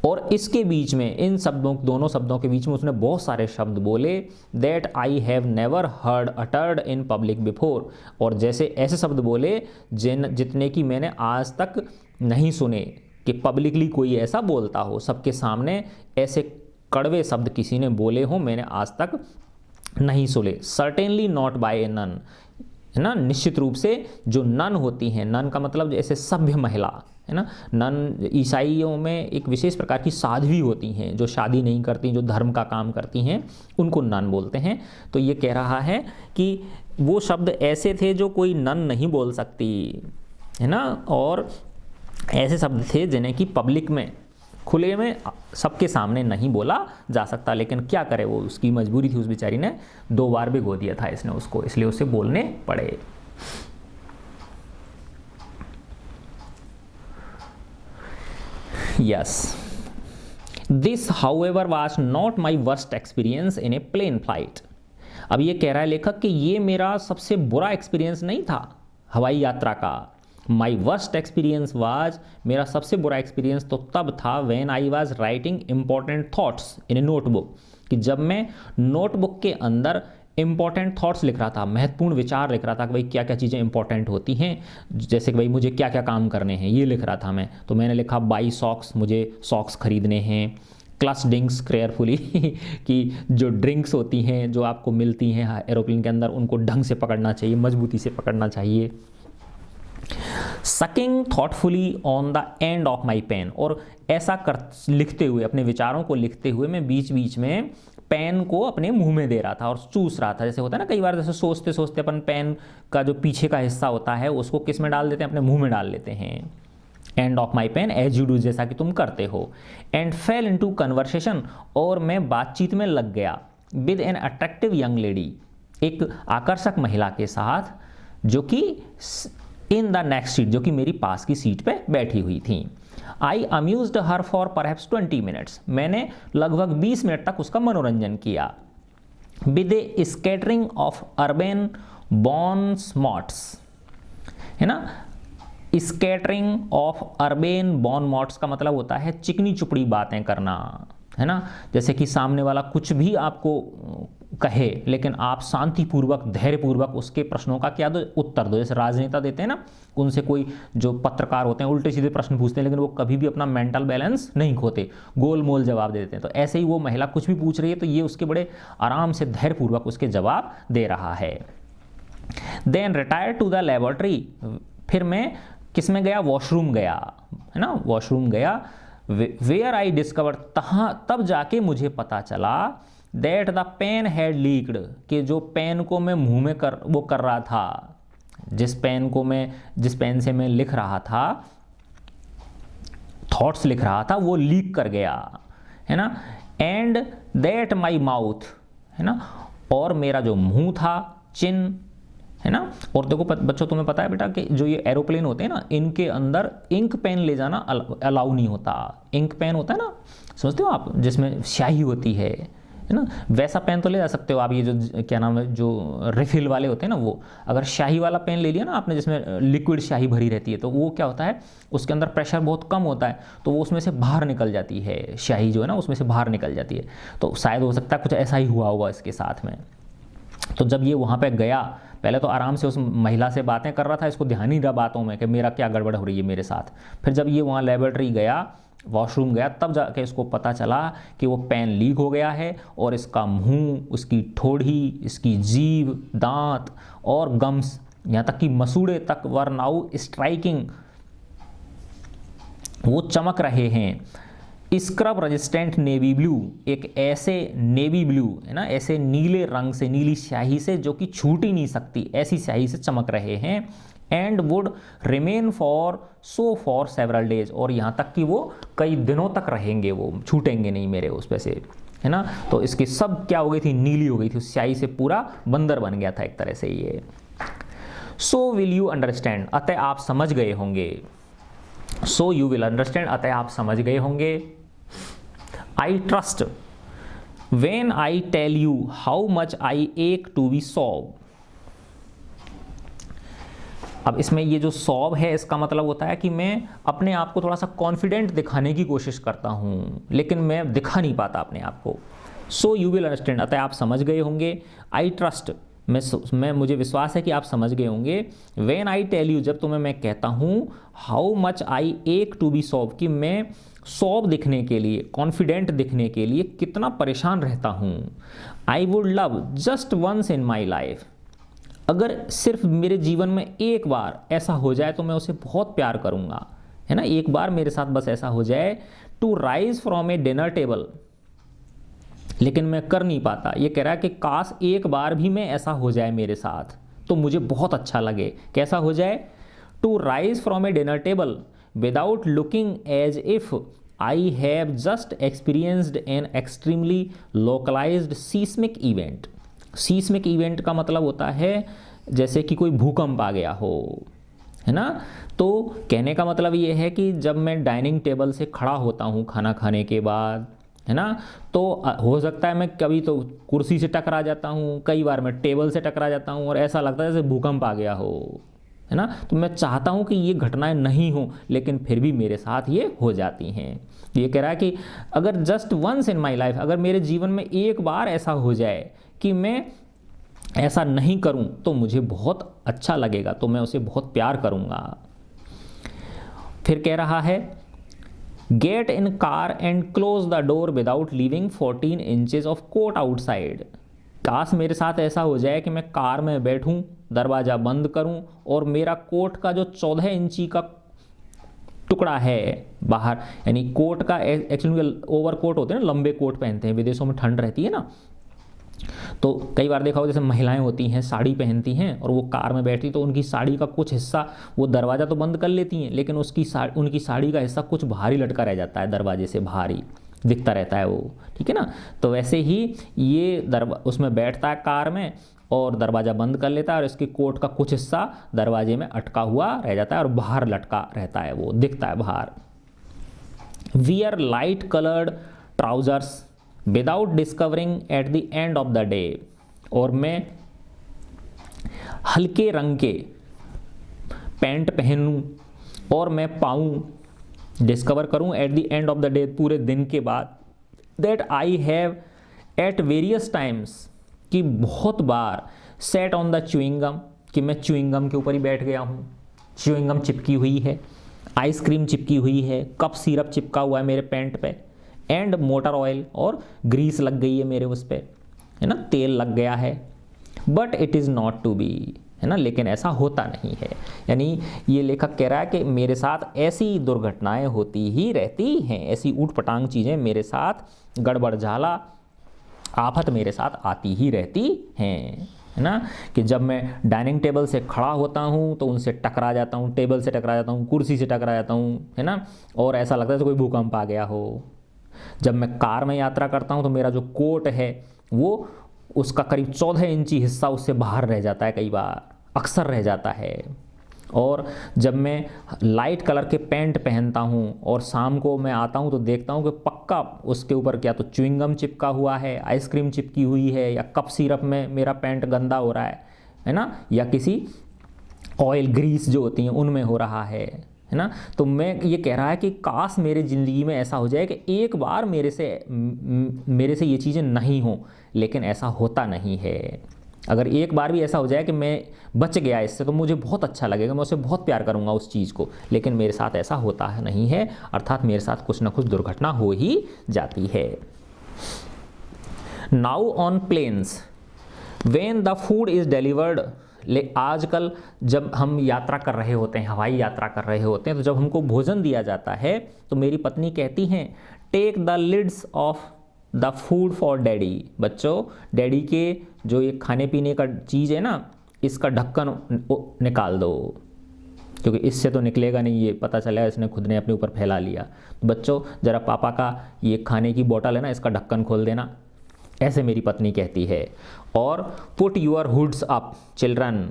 और इसके बीच में, इन शब्दों, दोनों शब्दों के बीच में उसने बहुत सारे शब्द बोले, that I have never heard uttered in public before, और जैसे ऐसे शब्द बोले जितने कि मैंने आज तक नहीं सुने कि पब्लिकली कोई ऐसा बोलता हो, सबके सामने ऐसे कड़वे शब्द किसी ने बोले हो, मैंने आज तक नहीं सुने। Certainly not by a nun, है ना, निश्चित रूप से जो नन होती हैं, नन का मतलब जैसे सभ्य महिला, है ना, नन ईसाइयों में एक विशेष प्रकार की साध्वी होती हैं जो शादी नहीं करती, जो धर्म का काम करती हैं, उनको नन बोलते हैं। तो ये कह रहा है कि वो शब्द ऐसे थे जो कोई नन नहीं बोल सकती, है ना, और ऐसे शब्द थे जिन्हें कि पब्लिक में, खुले में, सबके सामने नहीं बोला जा सकता, लेकिन क्या करे, वो उसकी मजबूरी थी, उस बेचारी ने 2 बार भिगो दिया था इसने उसको, इसलिए उसे बोलने पड़े। Yes, this however was not my worst experience in a plane flight. अब ये कह रहा है लेखक कि ये मेरा सबसे बुरा एक्सपीरियंस नहीं था हवाई यात्रा का। माई वर्स्ट एक्सपीरियंस वाज, मेरा सबसे बुरा एक्सपीरियंस तो तब था when I was writing important thoughts in A notebook, कि जब मैं नोटबुक के अंदर इंपॉर्टेंट थॉट्स लिख रहा था, महत्वपूर्ण विचार लिख रहा था कि भाई क्या क्या चीज़ें इंपॉर्टेंट होती हैं, जैसे कि भाई मुझे क्या क्या काम करने हैं, ये लिख रहा था मैं। तो मैंने लिखा बाई सॉक्स, मुझे सॉक्स खरीदने हैं, क्लच ड्रिंक्स केयरफुली कि जो ड्रिंक्स होती हैं जो आपको मिलती हैं एरोप्लेन के अंदर, उनको ढंग से पकड़ना चाहिए, मजबूती से पकड़ना चाहिए। Sucking thoughtfully on the end of my pen, और ऐसा कर लिखते हुए, अपने विचारों को लिखते हुए मैं बीच बीच में पेन को अपने मुंह में दे रहा था और चूस रहा था। जैसे होता है ना कई बार, जैसे सोचते सोचते अपन पेन का जो पीछे का हिस्सा होता है उसको किस में डाल देते हैं, अपने मुंह में डाल लेते हैं। End of my pen as you do, जैसा कि तुम करते हो। एंड फेल इनटू कन्वर्सेशन, और मैं बातचीत में लग गया with an attractive young lady, एक आकर्षक महिला के साथ, जो कि इन द नेक्स्ट सीट, जो कि मेरी पास की सीट पे बैठी हुई थी। I amused her for perhaps 20 minutes, मैंने लगभग 20 मिनट तक उसका मनोरंजन किया। With a scattering of urban bon mots, है ना, स्कैटरिंग ऑफ अर्बन बॉन मॉट्स का मतलब होता है चिकनी चुपड़ी बातें करना, है ना, जैसे कि सामने वाला कुछ भी आपको कहे लेकिन आप शांतिपूर्वक, धैर्यपूर्वक उसके प्रश्नों का क्या दो, उत्तर दो। जैसे राजनेता देते हैं ना, उनसे कोई जो पत्रकार होते हैं उल्टे सीधे प्रश्न पूछते हैं, लेकिन वो कभी भी अपना मेंटल बैलेंस नहीं खोते, गोल मोल जवाब दे देते हैं। तो ऐसे ही वो महिला कुछ भी पूछ रही है तो ये उसके बड़े आराम से, धैर्यपूर्वक उसके जवाब दे रहा है। Then retire to the laboratory, फिर मैं किस में गया, वॉशरूम गया, है ना, वॉशरूम गया। वेयर आई डिस्कवर, तब जाके मुझे पता चला that the pen had leaked, कि जो पेन को मैं मुंह में कर रहा था, जिस पेन से मैं लिख रहा था, थॉट्स लिख रहा था, वो लीक कर गया, है ना। एंड दैट माई माउथ, है ना, और मेरा जो मुंह था, चिन, है ना। और देखो बच्चों, तुम्हें पता है बेटा कि जो ये एरोप्लेन होते हैं ना, इनके अंदर इंक पेन ले जाना अलाउ नहीं होता। इंक पेन होता है ना, समझते हो आप, जिसमें स्याही होती है ना, वैसा पेन तो ले जा सकते हो आप। ये जो क्या नाम है, जो रिफिल वाले होते हैं ना, वो अगर स्याही वाला पेन ले लिया ना आपने, जिसमें लिक्विड स्याही भरी रहती है, तो वो क्या होता है, उसके अंदर प्रेशर बहुत कम होता है, तो वो उसमें से बाहर निकल जाती है, स्याही जो है ना उसमें से बाहर निकल जाती है। तो शायद हो सकता है कुछ ऐसा ही हुआ होगा इसके साथ में। तो जब ये वहाँ पे गया, पहले तो आराम से उस महिला से बातें कर रहा था, इसको ध्यान नहीं रहा बातों में कि मेरा क्या गड़बड़ हो रही है मेरे साथ। फिर जब ये वहाँ लेबोरेटरी गया, वॉशरूम गया, तब जाके इसको पता चला कि वो पेन लीक हो गया है, और इसका मुंह, उसकी ठोड़ी, इसकी जीभ, दांत और गम्स, यहाँ तक कि मसूड़े तक वर नाउ स्ट्राइकिंग, वो चमक रहे हैं। स्क्रब रेजिस्टेंट नेवी ब्लू, एक ऐसे नेवी ब्लू, है ना, ऐसे नीले रंग से, नीली स्याही से जो कि छूट ही नहीं सकती, ऐसी स्याही से चमक रहे हैं। And would remain for several days, और यहाँ तक कि वो कई दिनों तक रहेंगे, वो छूटेंगे नहीं मेरे उस पे से, है ना। तो इसकी सब क्या हो गई थी, नीली हो गई थी, स्याही से पूरा बंदर बन गया था एक तरह से ये। सो विल यू अंडरस्टैंड, अतः आप समझ गए होंगे। सो यू विल अंडरस्टैंड, अतः आप समझ गए होंगे। I trust when I tell you how much I ache to B sob. अब इसमें ये जो सॉब है, इसका मतलब होता है कि मैं अपने आप को थोड़ा सा कॉन्फिडेंट दिखाने की कोशिश करता हूँ, लेकिन मैं दिखा नहीं पाता अपने आप को। सो यू विल अंडरस्टैंड, अतः आप समझ गए होंगे। आई ट्रस्ट, मुझे विश्वास है कि आप समझ गए होंगे। वेन आई टेल यू, जब तुम्हें मैं कहता हूँ, how much I ache to B sob, कि मैं सॉब दिखने के लिए, कॉन्फिडेंट दिखने के लिए कितना परेशान रहता हूँ। I would love just once in my life, अगर सिर्फ मेरे जीवन में एक बार ऐसा हो जाए तो मैं उसे बहुत प्यार करूँगा, है ना, एक बार मेरे साथ बस ऐसा हो जाए। To rise from a dinner table, लेकिन मैं कर नहीं पाता। ये कह रहा है कि काश एक बार भी मैं ऐसा हो जाए मेरे साथ तो मुझे बहुत अच्छा लगे। कैसा हो जाए? To rise from a dinner table without looking as if I have just experienced an extremely localised seismic event. Seismic event का मतलब होता है जैसे कि कोई भूकंप आ गया हो, है ना। तो कहने का मतलब ये है कि जब मैं डाइनिंग टेबल से खड़ा होता हूँ खाना खाने के बाद, है ना, तो हो सकता है मैं कभी तो कुर्सी से टकरा जाता हूँ, कई बार मैं टेबल से टकरा जाता हूँ और ऐसा लगता है जैसे भूकंप आ गया हो, है ना। तो मैं चाहता हूँ कि ये घटनाएं नहीं हो, लेकिन फिर भी मेरे साथ ये हो जाती हैं। ये कह रहा है कि अगर just once in my life, अगर मेरे जीवन में एक बार ऐसा हो जाए कि मैं ऐसा नहीं करूं तो मुझे बहुत अच्छा लगेगा, तो मैं उसे बहुत प्यार करूंगा। फिर कह रहा है get in car and close the door without leaving 14 inches of coat outside. काश मेरे साथ ऐसा हो जाए कि मैं कार में बैठूं, दरवाज़ा बंद करूं और मेरा कोट का जो 14 इंची का टुकड़ा है बाहर, यानी कोट का एक्चुअली ओवर कोट होते हैं ना, लंबे कोट पहनते हैं, विदेशों में ठंड रहती है ना, तो कई बार देखा हो जैसे महिलाएं होती हैं साड़ी पहनती हैं और वो कार में बैठती तो उनकी साड़ी का कुछ हिस्सा, वो दरवाज़ा तो बंद कर लेती हैं लेकिन उनकी साड़ी का हिस्सा कुछ बाहर ही लटका रह जाता है, दरवाजे से बाहर ही दिखता रहता है वो, ठीक है ना। तो वैसे ही ये उसमें बैठता है कार में और दरवाज़ा बंद कर लेता है और इसके कोट का कुछ हिस्सा दरवाजे में अटका हुआ रह जाता है और बाहर लटका रहता है, वो दिखता है बाहर। Wear light coloured trousers without discovering at the end of the day, और मैं हल्के रंग के पैंट पहनूं और मैं पाऊं, डिस्कवर करूं at the end of the day, पूरे दिन के बाद, that I have at various times, कि बहुत बार, सेट ऑन द च्युइंगम, कि मैं च्युइंगम के ऊपर ही बैठ गया हूं, च्युइंगम चिपकी हुई है, आइसक्रीम चिपकी हुई है, कप सिरप चिपका हुआ है मेरे पैंट पे, एंड मोटर ऑयल, और ग्रीस लग गई है मेरे उस पर, है ना, तेल लग गया है। But it is not to be, है ना, लेकिन ऐसा होता नहीं है। यानी ये लेखक कह रहा है कि मेरे साथ ऐसी दुर्घटनाएं होती ही रहती हैं, ऐसी ऊटपटांग चीज़ें मेरे साथ, गड़बड़ झाला आफत मेरे साथ आती ही रहती हैं, है ना, कि जब मैं डाइनिंग टेबल से खड़ा होता हूँ तो उनसे टकरा जाता हूँ, टेबल से टकरा जाता हूँ, कुर्सी से टकरा जाता हूँ, है ना, और ऐसा लगता है जैसे कोई भूकंप आ गया हो। जब मैं कार में यात्रा करता हूँ तो मेरा जो कोट है वो, उसका करीब 14 इंची हिस्सा उससे बाहर रह जाता है, कई बार अक्सर रह जाता है। और जब मैं लाइट कलर के पैंट पहनता हूँ और शाम को मैं आता हूँ तो देखता हूँ कि पक्का उसके ऊपर क्या तो च्युइंगम चिपका हुआ है, आइसक्रीम चिपकी हुई है, या कप सिरप में मेरा पैंट गंदा हो रहा है ना, या किसी ऑयल ग्रीस जो होती हैं उनमें हो रहा है ना। तो मैं ये कह रहा है कि काश मेरे ज़िंदगी में ऐसा हो जाए कि एक बार मेरे से ये चीज़ें नहीं हो, लेकिन ऐसा होता नहीं है। अगर एक बार भी ऐसा हो जाए कि मैं बच गया इससे तो मुझे बहुत अच्छा लगेगा, मैं उसे बहुत प्यार करूंगा उस चीज़ को, लेकिन मेरे साथ ऐसा होता है नहीं है, अर्थात मेरे साथ कुछ ना कुछ दुर्घटना हो ही जाती है। Now on planes when the food is delivered, आजकल जब हम यात्रा कर रहे होते हैं, हवाई यात्रा कर रहे होते हैं, तो जब हमको भोजन दिया जाता है तो मेरी पत्नी कहती हैं take the lids off the food for daddy. बच्चों, डैडी के जो ये खाने पीने का चीज़ है ना, इसका ढक्कन निकाल दो, क्योंकि इससे तो निकलेगा नहीं, ये पता चला इसने खुद ने अपने ऊपर फैला लिया। तो बच्चों ज़रा पापा का ये खाने की बोतल है ना, इसका ढक्कन खोल देना, ऐसे मेरी पत्नी कहती है। और put your hoods up children,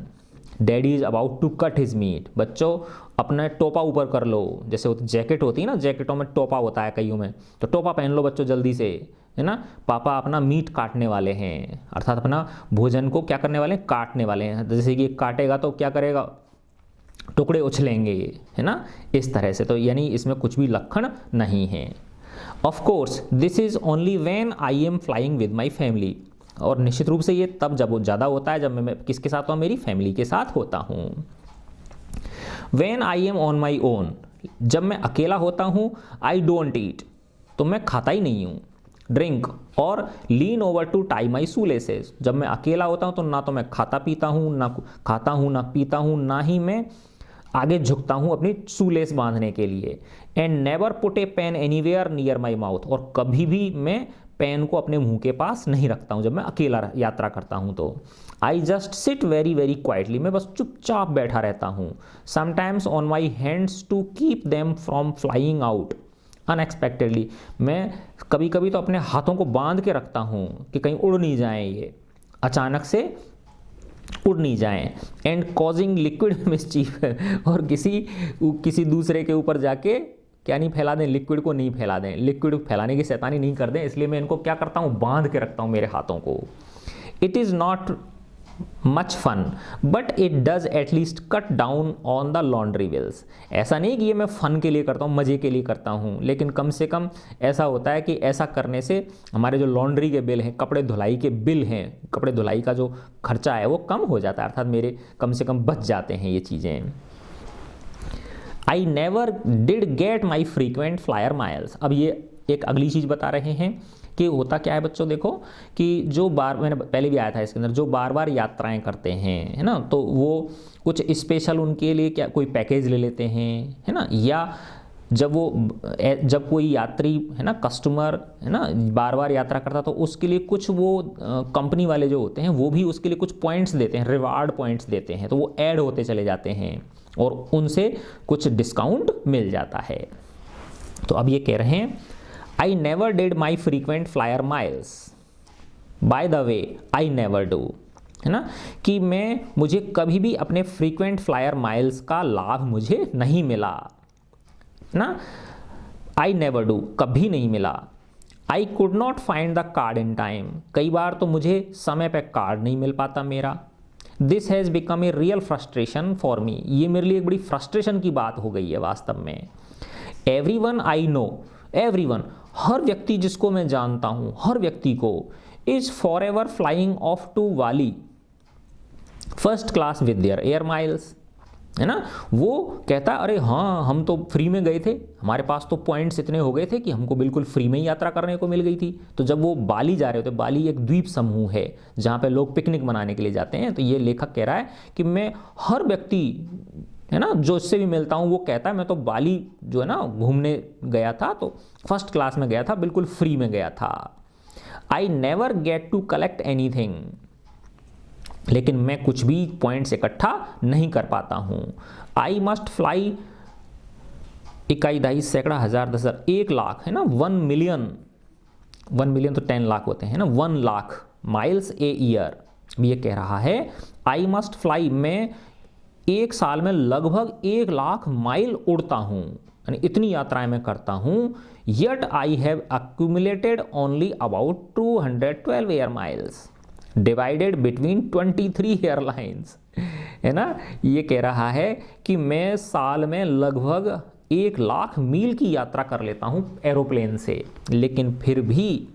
daddy is about to cut his meat. बच्चों अपना टोपा ऊपर कर लो, जैसे वो जैकेट होती है ना, जैकेटों में टोपा होता है कईयों में, तो टोपा पहन लो बच्चों जल्दी से, है ना, पापा अपना मीट काटने वाले हैं, अर्थात अपना भोजन को क्या करने वाले हैं, काटने वाले हैं। जैसे कि काटेगा तो क्या करेगा, टुकड़े उछलेंगे, है ना, इस तरह से। तो यानी इसमें कुछ भी लक्षण नहीं है। Of course this is only when I am flying with my family, और निश्चित रूप से ये तब जब ज़्यादा होता है जब मैं किसके साथ हूँ, मेरी फैमिली के साथ होता हूँ। When I am on my own, जब मैं अकेला होता हूँ, आई डोंट ईट, तो मैं खाता ही नहीं हूँ। ड्रिंक और lean over to tie my shoelaces, जब मैं अकेला होता हूँ तो ना तो मैं खाता पीता हूँ, ना पीता हूँ, ना ही मैं आगे झुकता हूँ अपनी शूलेस बांधने के लिए। And never put a pen anywhere near my mouth, और कभी भी मैं पेन को अपने मुंह के पास नहीं रखता हूँ जब मैं अकेला यात्रा करता हूँ। तो I just sit very very quietly, मैं बस चुपचाप बैठा रहता हूँ। Sometimes on my hands to keep them from flying out unexpectedly, मैं कभी कभी तो अपने हाथों को बांध के रखता हूँ कि कहीं उड़ नहीं जाएं, ये अचानक से उड़ नहीं जाएं। एंड कॉजिंग लिक्विड मिसचीफ, और किसी दूसरे के ऊपर जाके क्या नहीं फैला दें, लिक्विड को नहीं फैला दें, लिक्विड फैलाने की शैतानी नहीं कर दें, इसलिए मैं इनको क्या करता हूँ, बांध के रखता हूँ मेरे हाथों को। It is not much fun but it does at least cut down on the laundry bills, ऐसा नहीं कि ये मैं फ़न के लिए करता हूँ, मज़े के लिए करता हूँ, लेकिन कम से कम ऐसा होता है कि ऐसा करने से हमारे जो लॉन्ड्री के बिल हैं, कपड़े धुलाई के बिल हैं, कपड़े धुलाई का जो खर्चा है वो कम हो जाता है, अर्थात मेरे कम से कम बच जाते हैं ये चीज़ें। I never did get my frequent flyer miles, अब ये एक अगली चीज़ बता रहे हैं कि होता क्या है बच्चों, देखो कि जो मैंने पहले भी आया था इसके अंदर, जो बार बार यात्राएं करते हैं, है ना, तो वो कुछ स्पेशल उनके लिए क्या कोई पैकेज ले लेते हैं, है ना, या जब कोई यात्री, है ना, कस्टमर, है ना, बार बार यात्रा करता तो उसके लिए कुछ वो कंपनी वाले जो होते हैं वो भी उसके लिए कुछ पॉइंट्स देते हैं, रिवार्ड पॉइंट्स देते हैं, तो वो ऐड होते चले जाते हैं और उनसे कुछ डिस्काउंट मिल जाता है। तो अब ये कह रहे हैं I never did my frequent flyer miles, by the way I never do, है ना, कि मुझे कभी भी अपने फ्रीक्वेंट फ्लायर माइल्स का लाभ मुझे नहीं मिला ना, आई नेवर डू, कभी नहीं मिला। I could not find the card in time, कई बार तो मुझे समय पे कार्ड नहीं मिल पाता मेरा। This has become a real frustration for me, ये मेरे लिए एक बड़ी फ्रस्ट्रेशन की बात हो गई है वास्तव में। Everyone I know, everyone, हर व्यक्ति जिसको मैं जानता हूँ, हर व्यक्ति को, is forever flying off to Bali first class with their air miles, है ना, वो कहता अरे हाँ हम तो फ्री में गए थे, हमारे पास तो पॉइंट्स इतने हो गए थे कि हमको बिल्कुल फ्री में ही यात्रा करने को मिल गई थी। तो जब वो बाली जा रहे होते, बाली एक द्वीप समूह है जहाँ पे लोग पिकनिक मनाने के लिए जाते हैं, तो ये लेखक कह रहा है कि मैं हर व्यक्ति है ना जो इससे भी मिलता हूँ वो कहता है मैं तो बाली जो है ना घूमने गया था, तो फर्स्ट क्लास में गया था, बिल्कुल फ्री में गया था। I never get to collect anything, लेकिन मैं कुछ भी पॉइंट्स इकट्ठा नहीं कर पाता हूं। आई मस्ट फ्लाई, इकाई दहाई सैकड़ा हजार दस हजार, 1,00,000 है ना, 1 मिलियन तो 10 लाख होते हैं ना, 1 लाख माइल्स ए ईयर। ये कह रहा है आई मस्ट फ्लाई, मैं एक साल में लगभग 1,00,000 माइल उड़ता हूं, यानी इतनी यात्राएं मैं करता हूं। Yet I have accumulated only about 212 air miles divided between 23 airlines, है ना। ये कह रहा है कि मैं साल में लगभग 1,00,000 मील की यात्रा कर लेता हूं एरोप्लेन से, लेकिन फिर भी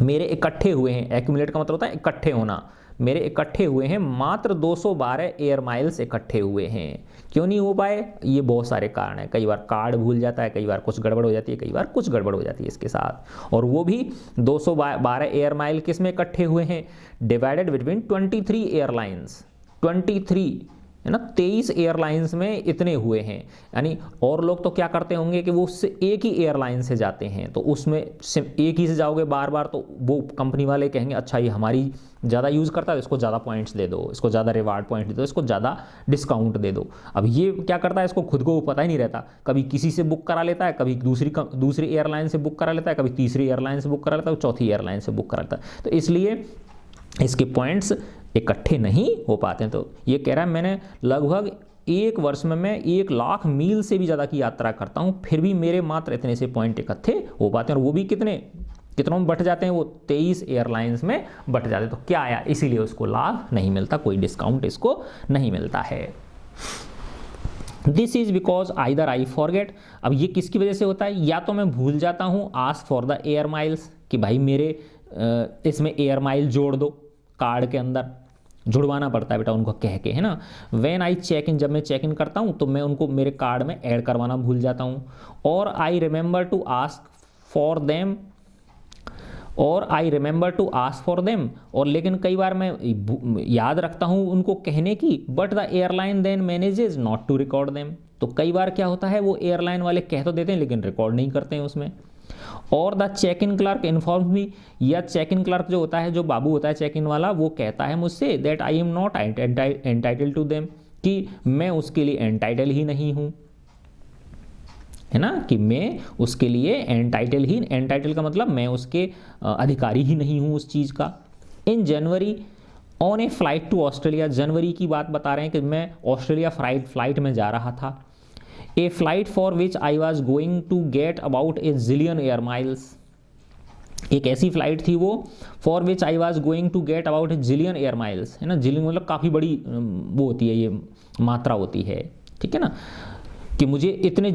मेरे इकट्ठे हुए हैं, एक्यूमुलेट का मतलब होता है इकट्ठे होना, मेरे इकट्ठे हुए हैं मात्र 212 एयर माइल्स इकट्ठे हुए हैं। क्यों नहीं हो पाए? ये बहुत सारे कारण हैं। कई बार कार्ड भूल जाता है, कई बार कुछ गड़बड़ हो जाती है, कई बार कुछ गड़बड़ हो जाती है इसके साथ। और वो भी 212 एयर माइल किस में इकट्ठे हुए हैं? डिवाइडेड बिटवीन 23 एयरलाइंस, 23 है ना, 23 एयरलाइंस में इतने हुए हैं। यानी और लोग तो क्या करते होंगे कि वो उससे एक ही एयरलाइन से जाते हैं, तो उसमें एक ही से जाओगे बार बार, तो वो कंपनी वाले कहेंगे अच्छा ये हमारी ज़्यादा यूज़ करता है, इसको ज़्यादा पॉइंट्स दे दो, इसको ज़्यादा रिवार्ड पॉइंट दे दो, इसको ज़्यादा डिस्काउंट दे दो। अब ये क्या करता है, इसको खुद को पता ही नहीं रहता, कभी किसी से बुक करा लेता है, कभी दूसरी एयरलाइन से बुक करा लेता है, कभी तीसरी एयरलाइन से बुक करा लेता है, चौथी एयरलाइन से बुक करा लेता है, तो इसलिए इसके पॉइंट्स इकट्ठे नहीं हो पाते हैं। तो ये कह रहा है मैंने लगभग एक वर्ष में मैं 1,00,000 मील से भी ज़्यादा की यात्रा करता हूँ, फिर भी मेरे मात्र इतने से पॉइंट इकट्ठे हो पाते हैं, और वो भी कितनों में बट जाते हैं, वो 23 एयरलाइंस में बट जाते हैं। तो क्या आया, इसीलिए उसको लाभ नहीं मिलता, कोई डिस्काउंट इसको नहीं मिलता है। This is because either I forget, अब ये किसकी वजह से होता है? या तो मैं भूल जाता हूँ ask for the air miles, कि भाई मेरे इसमें एयर माइल जोड़ दो, कार्ड के अंदर जुड़वाना पड़ता है बेटा उनको कह के, है ना। व्हेन आई चेक इन, जब मैं चेक इन करता हूँ तो मैं उनको मेरे कार्ड में ऐड करवाना भूल जाता हूँ। और I remember to ask for them, और लेकिन कई बार मैं याद रखता हूँ उनको कहने की, but the airline then manages not to record them, तो कई बार क्या होता है वो एयरलाइन वाले कह तो देते हैं लेकिन रिकॉर्ड नहीं करते हैं उसमें। और the check in clerk inform me, या चेक इन क्लर्क जो होता है, जो बाबू होता है चेक इन वाला, वो कहता है मुझसे that I am not entitle to them, कि मैं उसके लिए एंटाइटल ही नहीं हूँ, है ना, कि मैं उसके लिए एंटाइटल का मतलब मैं उसके अधिकारी ही नहीं हूँ उस चीज़ का। In January on a flight to Australia, जनवरी की बात बता रहे हैं कि मैं ऑस्ट्रेलिया फ्लाइट में जा रहा था। A flight for which I was going to get about a zillion air miles, एक ऐसी फ्लाइट थी वो, for which I was going to get about a zillion air miles, है ना, जिलियन मतलब काफ़ी बड़ी वो होती है, ये मात्रा होती है, ठीक है ना, कि मुझे इतने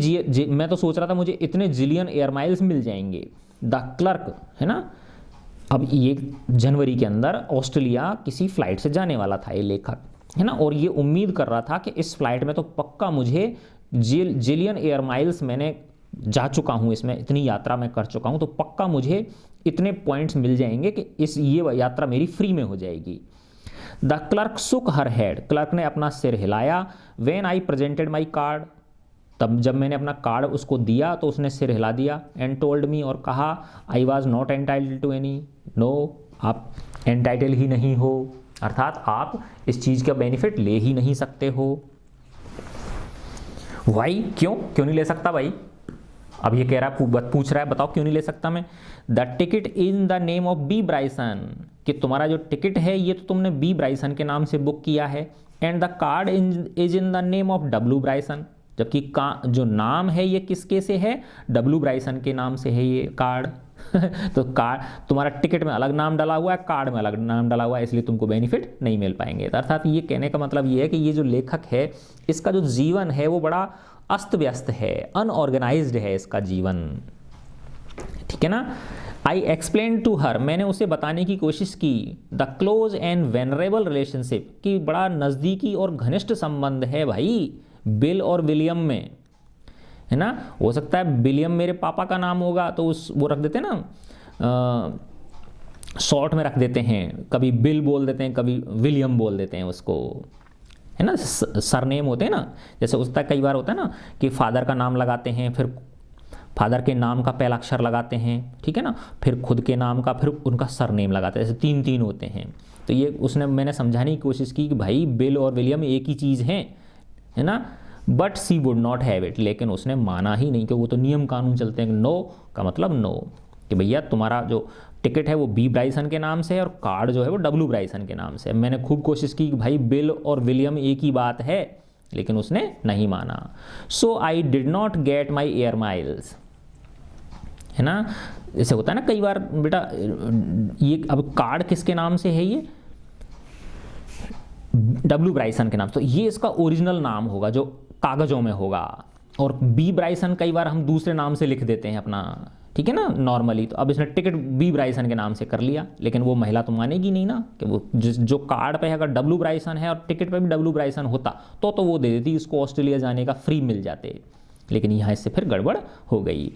मैं तो सोच रहा था मुझे इतने जिलियन एयर माइल्स मिल जाएंगे। द क्लर्क, है ना, अब ये जनवरी के अंदर ऑस्ट्रेलिया किसी फ्लाइट से जाने वाला था ये लेखक, है ना, और ये उम्मीद कर रहा था कि इस फ्लाइट में तो पक्का मुझे जिलियन एयर माइल्स मैंने जा चुका हूँ, इसमें इतनी यात्रा मैं कर चुका हूँ, तो पक्का मुझे इतने पॉइंट्स मिल जाएंगे कि ये यात्रा मेरी फ्री में हो जाएगी। द क्लर्क सुक हर हेड, क्लर्क ने अपना सिर हिलाया। When I presented my card, तब जब मैंने अपना कार्ड उसको दिया तो उसने सिर हिला दिया। एंड टोल्ड मी, और कहा, I was not entitle to any, no, आप एंटाइटल ही नहीं हो, अर्थात आप इस चीज़ का बेनिफिट ले ही नहीं सकते हो। वाई, क्यों नहीं ले सकता भाई? अब ये कह रहा है, पूछ रहा है बताओ क्यों नहीं ले सकता मैं। The ticket in the name of B Bryson, कि तुम्हारा जो टिकट है ये तो तुमने बी ब्राइसन के नाम से बुक किया है। And the card is in the name of W Bryson, जबकि जो नाम है ये किसके से है? डब्ल्यू ब्राइसन के नाम से है ये कार्ड। तो कार्ड तुम्हारा टिकट में अलग नाम डाला हुआ है, कार्ड में अलग नाम डाला हुआ है, इसलिए तुमको बेनिफिट नहीं मिल पाएंगे। अर्थात ये कहने का मतलब ये है कि ये जो लेखक है इसका जो जीवन है वो बड़ा अस्त व्यस्त है, अनऑर्गेनाइज्ड है इसका जीवन, ठीक है ना। आई एक्सप्लेन टू हर, मैंने उसे बताने की कोशिश की, the close and venerable relationship, कि बड़ा नज़दीकी और घनिष्ठ संबंध है भाई बिल और विलियम में, है ना। हो सकता है विलियम मेरे पापा का नाम होगा तो उस वो रख देते हैं ना, शॉर्ट में रख देते हैं, कभी बिल बोल देते हैं, कभी विलियम बोल देते हैं उसको, है ना। सरनेम होते हैं ना, जैसे उसका कई बार होता है ना कि फादर का नाम लगाते हैं, फिर फादर के नाम का पहला अक्षर लगाते हैं, ठीक है ना, फिर खुद के नाम का, फिर उनका सरनेम लगाते हैं, जैसे 3 होते हैं। तो ये उसने मैंने समझाने की कोशिश की कि भाई बिल और विलियम एक ही चीज़ हैं, है ना। But she would not have it, लेकिन उसने माना ही नहीं, क्योंकि वो तो नियम कानून चलते हैं, नो का मतलब नो, कि भैया तुम्हारा जो टिकट है वो बी ब्राइसन के नाम से है और कार्ड जो है वो डब्ल्यू ब्राइसन के नाम से है। मैंने खूब कोशिश की कि भाई बिल और विलियम एक ही बात है, लेकिन उसने नहीं माना। So I did not get my air miles, है ना। जैसे होता है ना कई बार बेटा, ये अब कार्ड किसके नाम से है, ये डब्ल्यू ब्राइसन के नाम, तो ये इसका ओरिजिनल नाम होगा जो कागज़ों में होगा, और बी ब्राइसन कई बार हम दूसरे नाम से लिख देते हैं अपना, ठीक है ना, नॉर्मली। तो अब इसने टिकट बी ब्राइसन के नाम से कर लिया, लेकिन वो महिला तो मानेगी नहीं ना, कि वो जो कार्ड पे है अगर डब्ल्यू ब्राइसन है और टिकट पे भी डब्ल्यू ब्राइसन होता तो वो दे देती, इसको ऑस्ट्रेलिया जाने का फ्री मिल जाते, लेकिन यहाँ इससे फिर गड़बड़ हो गई।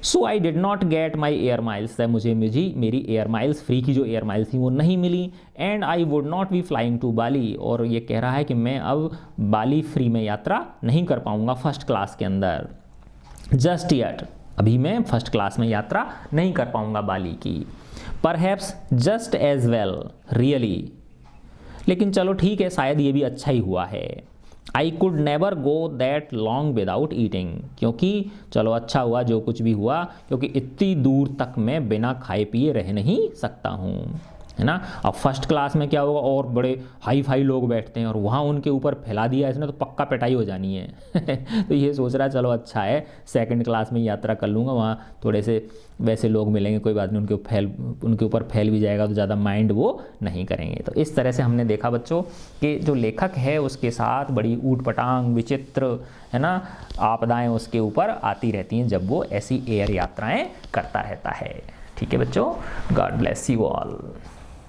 So I did not get my air miles, मुझे मेरी एयर माइल्स, फ्री की जो एयर माइल्स थी वो नहीं मिली। And I would not be flying to Bali, और ये कह रहा है कि मैं अब बाली फ्री में यात्रा नहीं कर पाऊंगा फर्स्ट क्लास के अंदर, जस्ट येट, अभी मैं फर्स्ट क्लास में यात्रा नहीं कर पाऊंगा बाली की। Perhaps just as well really, लेकिन चलो ठीक है, शायद ये भी अच्छा ही हुआ है। I could never go that long without eating, क्योंकि चलो अच्छा हुआ जो कुछ भी हुआ, क्योंकि इतनी दूर तक मैं बिना खाए पिए रह नहीं सकता हूँ, है ना। अब फर्स्ट क्लास में क्या होगा, और बड़े हाई फाई लोग बैठते हैं, और वहाँ उनके ऊपर फैला दिया इसने तो पक्का पिटाई हो जानी है तो ये सोच रहा है चलो अच्छा है सेकंड क्लास में यात्रा कर लूँगा, वहाँ थोड़े से वैसे लोग मिलेंगे, कोई बात नहीं, उनके ऊपर फैल भी जाएगा तो ज़्यादा माइंड वो नहीं करेंगे। तो इस तरह से हमने देखा बच्चों कि जो लेखक है उसके साथ बड़ी ऊट पटांग विचित्र, है ना, आपदाएँ उसके ऊपर आती रहती हैं जब वो ऐसी एयर यात्राएँ करता रहता है। ठीक है बच्चों, गॉड ब्लेस यू ऑल।